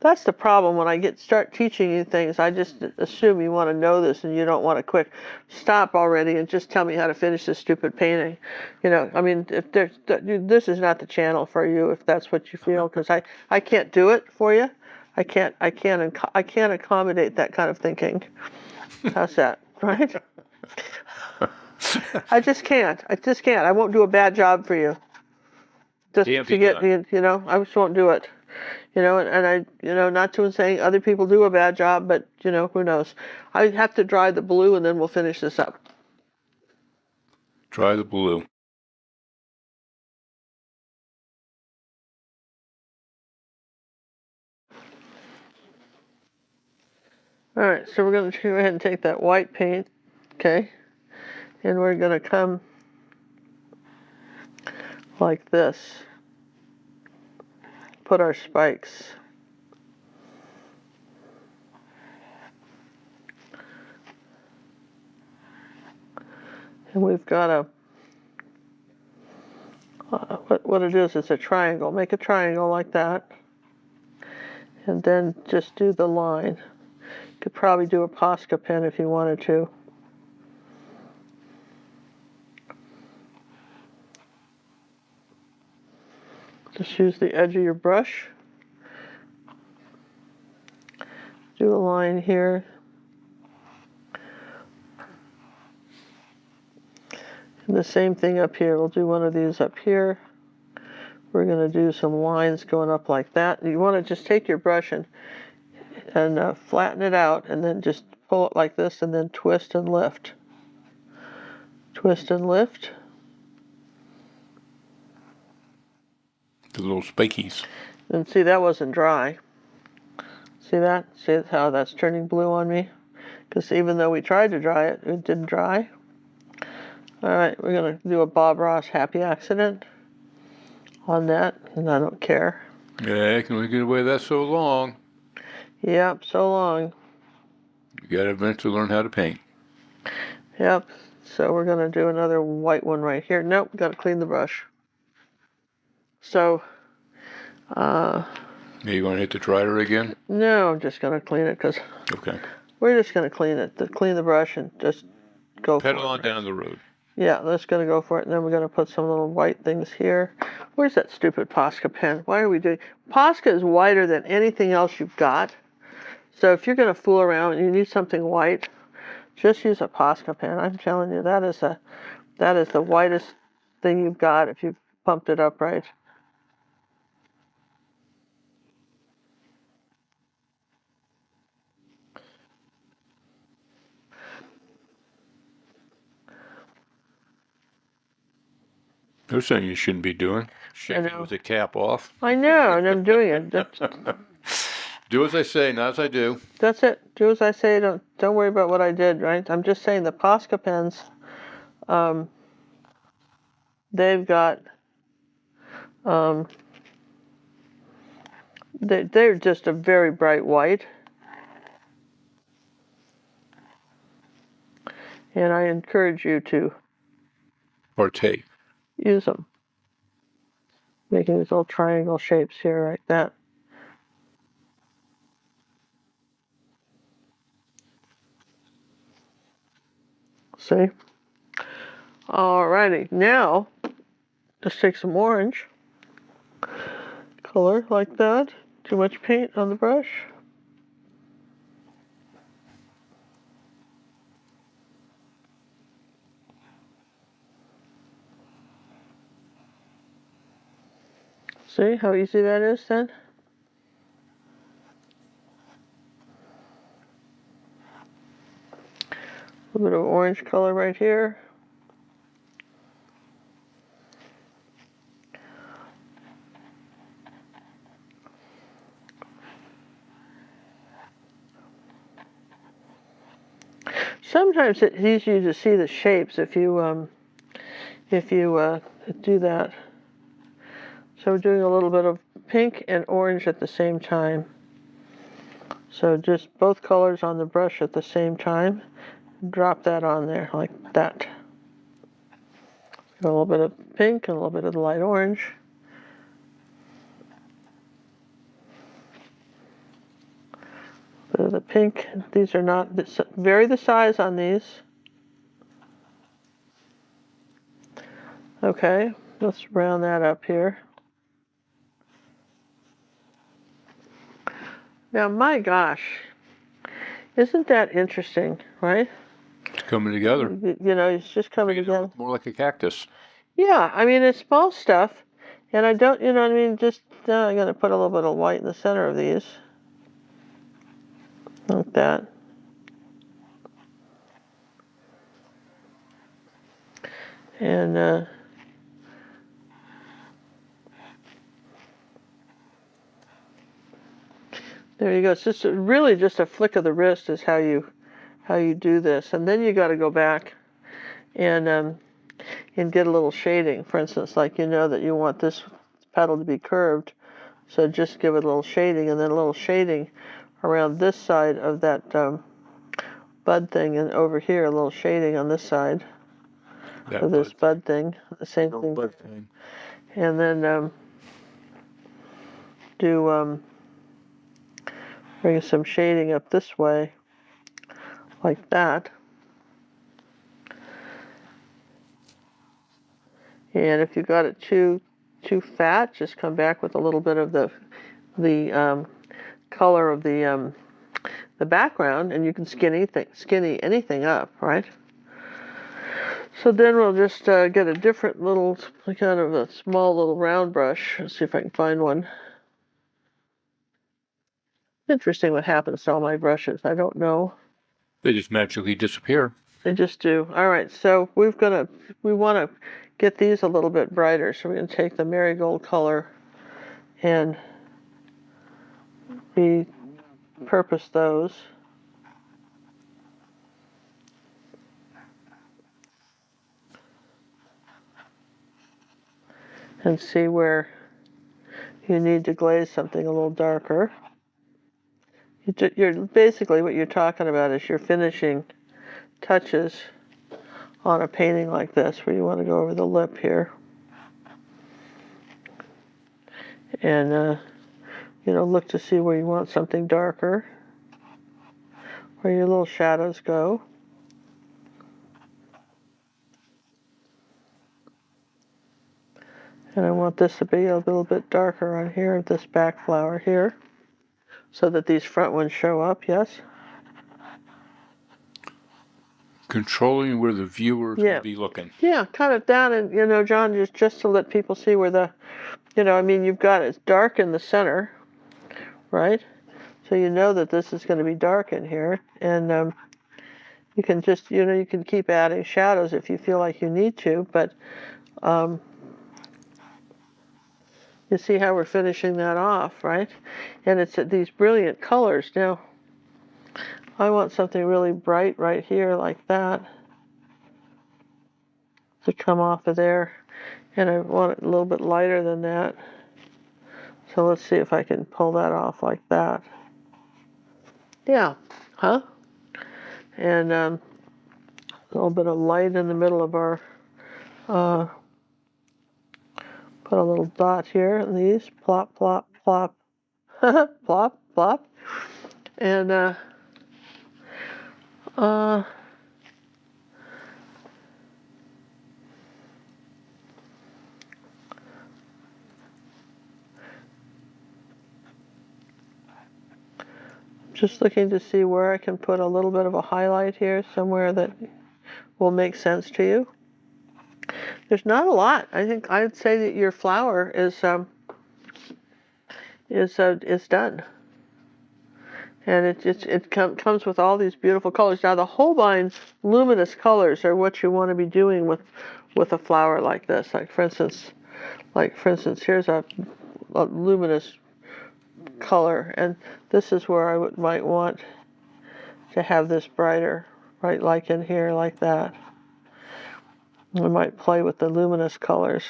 That's the problem when I start teaching you things. I just assume you want to know this and you don't want to quick stop already and just tell me how to finish this stupid painting. You know, I mean, if this is not the channel for you if that's what you feel, because I can't do it for you. I can't accommodate that kind of thinking. How's that, right? I just can't. I won't do a bad job for you. Just to get, you know, I just won't do it. You know, and I, you know, not to saying other people do a bad job, but, you know, who knows. I have to dry the blue and then we'll finish this up. Dry the blue. All right, so we're going to go ahead and take that white paint, okay, and we're going to come like this. Put our spikes. And we've got a, what it is, it's a triangle. Make a triangle like that. And then just do the line. You could probably do a Posca pen if you wanted to. Just use the edge of your brush. Do a line here. And the same thing up here. We'll do one of these up here. We're going to do some lines going up like that. You want to just take your brush and flatten it out, and then just pull it like this, and then twist and lift. Twist and lift. The little spikies. And see, that wasn't dry. See that? See how that's turning blue on me? Because even though we tried to dry it, it didn't dry. All right, we're going to do a Bob Ross happy accident on that, and I don't care. Yeah, can we get away with that so long? Yep, so long. You got to eventually learn how to paint. Yep, so we're going to do another white one right here. Nope, got to clean the brush. So, Are you going to hit the dryer again? No, I'm just going to clean it because okay. We're just going to clean it. Clean the brush and just go for it. Pedal on down the road. Yeah, that's going to go for it. And then we're going to put some little white things here. Where's that stupid Posca pen? Why are we doing... Posca is whiter than anything else you've got. So if you're going to fool around and you need something white, just use a Posca pen. I'm telling you, that is the whitest thing you've got. If you pumped it up right. There's something you shouldn't be doing. Shaking with the cap off. I know, and I'm doing it. Do as I say, not as I do. That's it. Do as I say. Don't worry about what I did, right? I'm just saying the Posca pens, they've got, they're just a very bright white. And I encourage you to partake. Use them. Making these little triangle shapes here like that. See? Alrighty, now just take some orange color like that. Too much paint on the brush. See how easy that is then? A little bit of orange color right here. Sometimes it's easier to see the shapes if you do that. So we're doing a little bit of pink and orange at the same time. So just both colors on the brush at the same time. Drop that on there like that. A little bit of pink and a little bit of the light orange. A bit of the pink. These are not, vary the size on these. Okay, let's round that up here. Now, my gosh, isn't that interesting, right? It's coming together. You know, it's just coming together. More like a cactus. Yeah, I mean, it's small stuff, and I don't, you know what I mean, just, I'm going to put a little bit of white in the center of these. Like that. And, there you go. It's just really just a flick of the wrist is how you do this, and then you got to go back and get a little shading. For instance, like you know that you want this petal to be curved, so just give it a little shading, and then a little shading around this side of that bud thing, and over here a little shading on this side of this bud thing. The same thing. And then bring some shading up this way, like that. And if you got it too fat, just come back with a little bit of the color of the background, and you can skinny anything up, right? So then we'll just get a different little, kind of a small little round brush. Let's see if I can find one. Interesting what happens to all my brushes. I don't know. They just magically disappear. They just do. All right, so we want to get these a little bit brighter. So we're going to take the marigold color and repurpose those. And see where you need to glaze something a little darker. You're basically what you're talking about is your finishing touches on a painting like this, where you want to go over the lip here, and look to see where you want something darker, where your little shadows go. And I want this to be a little bit darker on here, this back flower here, so that these front ones show up, yes? Controlling where the viewer's going to be looking. Yeah, kind of down, and John, just to let people see where the, I mean, you've got it's dark in the center, right? So you know that this is going to be dark in here, and you can just, you can keep adding shadows if you feel like you need to, but you see how we're finishing that off, right? And it's these brilliant colors. Now, I want something really bright right here like that to come off of there, and I want it a little bit lighter than that. So let's see if I can pull that off like that. Yeah, huh? And a little bit of light in the middle of our, put a little dot here, and these, plop, plop, plop, plop, plop, and just looking to see where I can put a little bit of a highlight here, somewhere that will make sense to you. There's not a lot. I think I'd say that your flower is done, and it comes with all these beautiful colors. Now the Holbein luminous colors are what you want to be doing with a flower like this. Like for instance, here's a luminous color, and this is where I might want to have this brighter, right, like in here, like that. I might play with the luminous colors.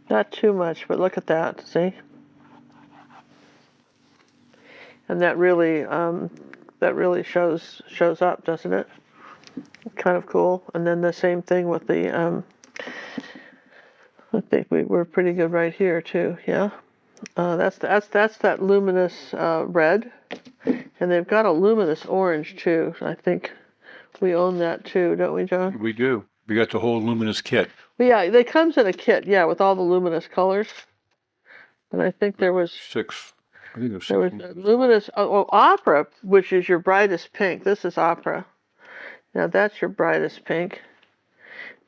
Not too much, but look at that, see? And that really shows up, doesn't it? Kind of cool. And then the same thing with the, I think we're pretty good right here too, yeah? That's that luminous red. And they've got a luminous orange too. I think we own that too, don't we, John? We do. We got the whole luminous kit. Well, yeah, they comes in a kit, yeah, with all the luminous colors. And I think there was six. I think there was luminous opera, which is your brightest pink. This is opera. Now that's your brightest pink.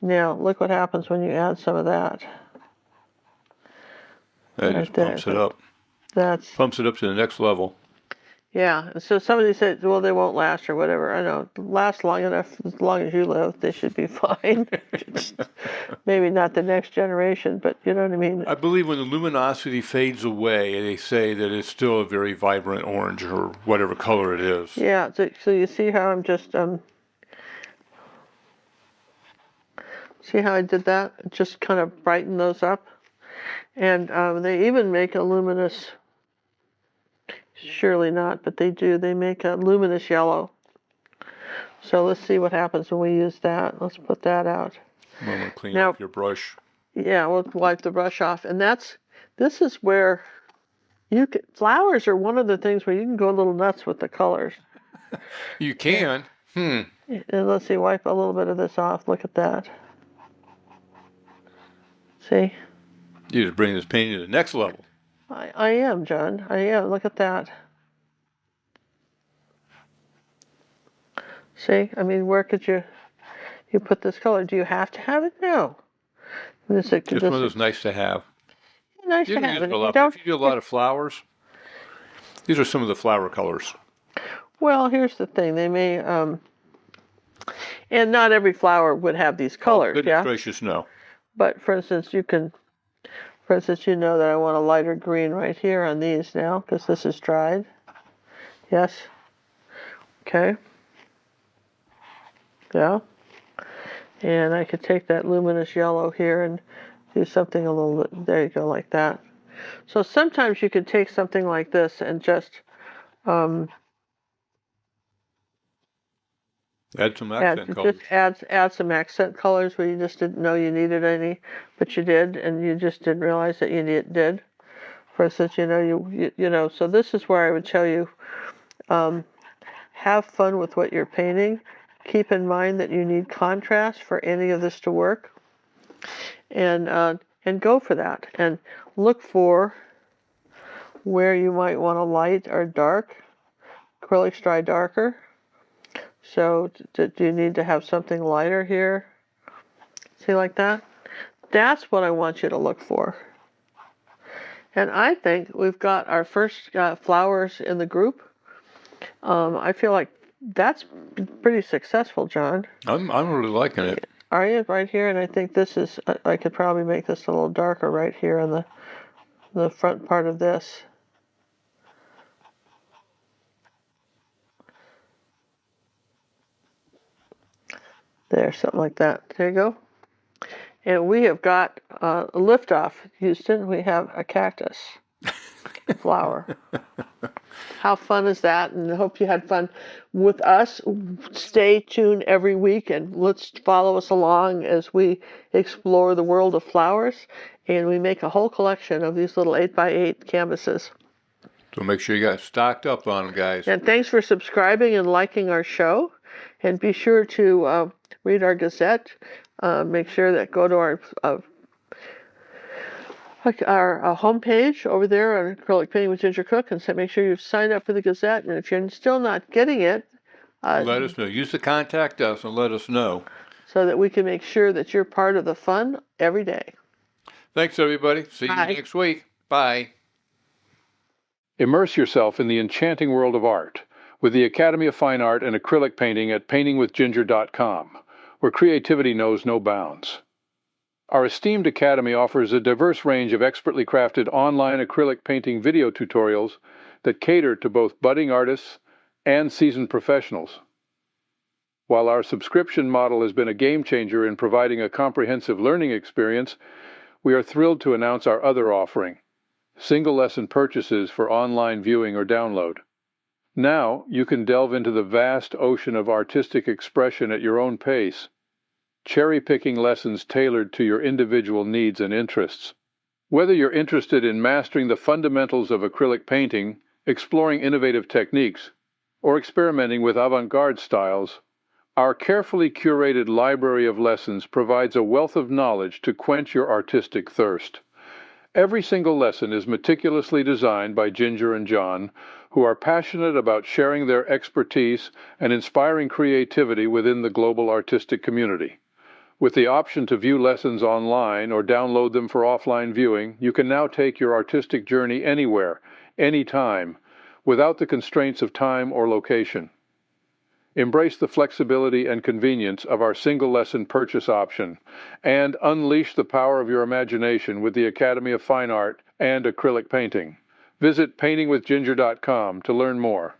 Now look what happens when you add some of that. That just pumps it up. Pumps it up to the next level. Yeah, and so somebody said, well, they won't last or whatever. I know, last long enough, as long as you live, they should be fine. Maybe not the next generation, but you know what I mean? I believe when the luminosity fades away, they say that it's still a very vibrant orange or whatever color it is. Yeah, so you see how I'm just, see how I did that? Just kind of brighten those up. And they even make a luminous, surely not, but they do. They make a luminous yellow. So let's see what happens when we use that. Let's put that out. I'm going to clean up your brush. Yeah, we'll wipe the brush off. And this is where flowers are one of the things where you can go a little nuts with the colors. You can. And let's see, wipe a little bit of this off. Look at that. See? You just bring this painting to the next level. I am, John. I am. Look at that. See? I mean, where could you put this color? Do you have to have it? No. Just one of those nice to have. Nice to have. If you do a lot of flowers, these are some of the flower colors. Well, here's the thing. They may, and not every flower would have these colors, goodness gracious, no. But for instance, you know that I want a lighter green right here on these now, because this is dried. Yes? Okay. Yeah. And I could take that luminous yellow here and do something a little bit, there you go, like that. So sometimes you could take something like this and just add some accent colors. Just add some accent colors where you just didn't know you needed any, but you did, and you just didn't realize that you did. For instance, you know, so this is where I would tell you, have fun with what you're painting. Keep in mind that you need contrast for any of this to work, and go for that, and look for where you might want a light or dark. Acrylics dry darker. So do you need to have something lighter here? See, like that? That's what I want you to look for. And I think we've got our first flowers in the group. I feel like that's pretty successful, John. I'm really liking it. Are you? Right here? And I think this is, I could probably make this a little darker right here on the front part of this. There, something like that. There you go. And we have got a liftoff, Houston. We have a cactus flower. How fun is that? And I hope you had fun with us. Stay tuned every week and let's follow us along as we explore the world of flowers. And we make a whole collection of these little 8x8 canvases. So make sure you got stocked up on them, guys. And thanks for subscribing and liking our show. And be sure to read our Gazette. Make sure that go to our homepage over there on Acrylic Painting with Ginger Cook, and make sure you've signed up for the Gazette. And if you're still not getting it, let us know. Use the contact us and let us know, so that we can make sure that you're part of the fun every day. Thanks, everybody. See you next week. Bye. Immerse yourself in the enchanting world of art with the Academy of Fine Art and Acrylic Painting at paintingwithginger.com, where creativity knows no bounds. Our esteemed Academy offers a diverse range of expertly crafted online acrylic painting video tutorials that cater to both budding artists and seasoned professionals. While our subscription model has been a game changer in providing a comprehensive learning experience, we are thrilled to announce our other offering, single lesson purchases for online viewing or download. Now you can delve into the vast ocean of artistic expression at your own pace, cherry-picking lessons tailored to your individual needs and interests. Whether you're interested in mastering the fundamentals of acrylic painting, exploring innovative techniques, or experimenting with avant-garde styles, our carefully curated library of lessons provides a wealth of knowledge to quench your artistic thirst. Every single lesson is meticulously designed by Ginger and John, who are passionate about sharing their expertise and inspiring creativity within the global artistic community. With the option to view lessons online or download them for offline viewing, you can now take your artistic journey anywhere, anytime, without the constraints of time or location. Embrace the flexibility and convenience of our single lesson purchase option, and unleash the power of your imagination with the Academy of Fine Art and Acrylic Painting. Visit paintingwithginger.com to learn more.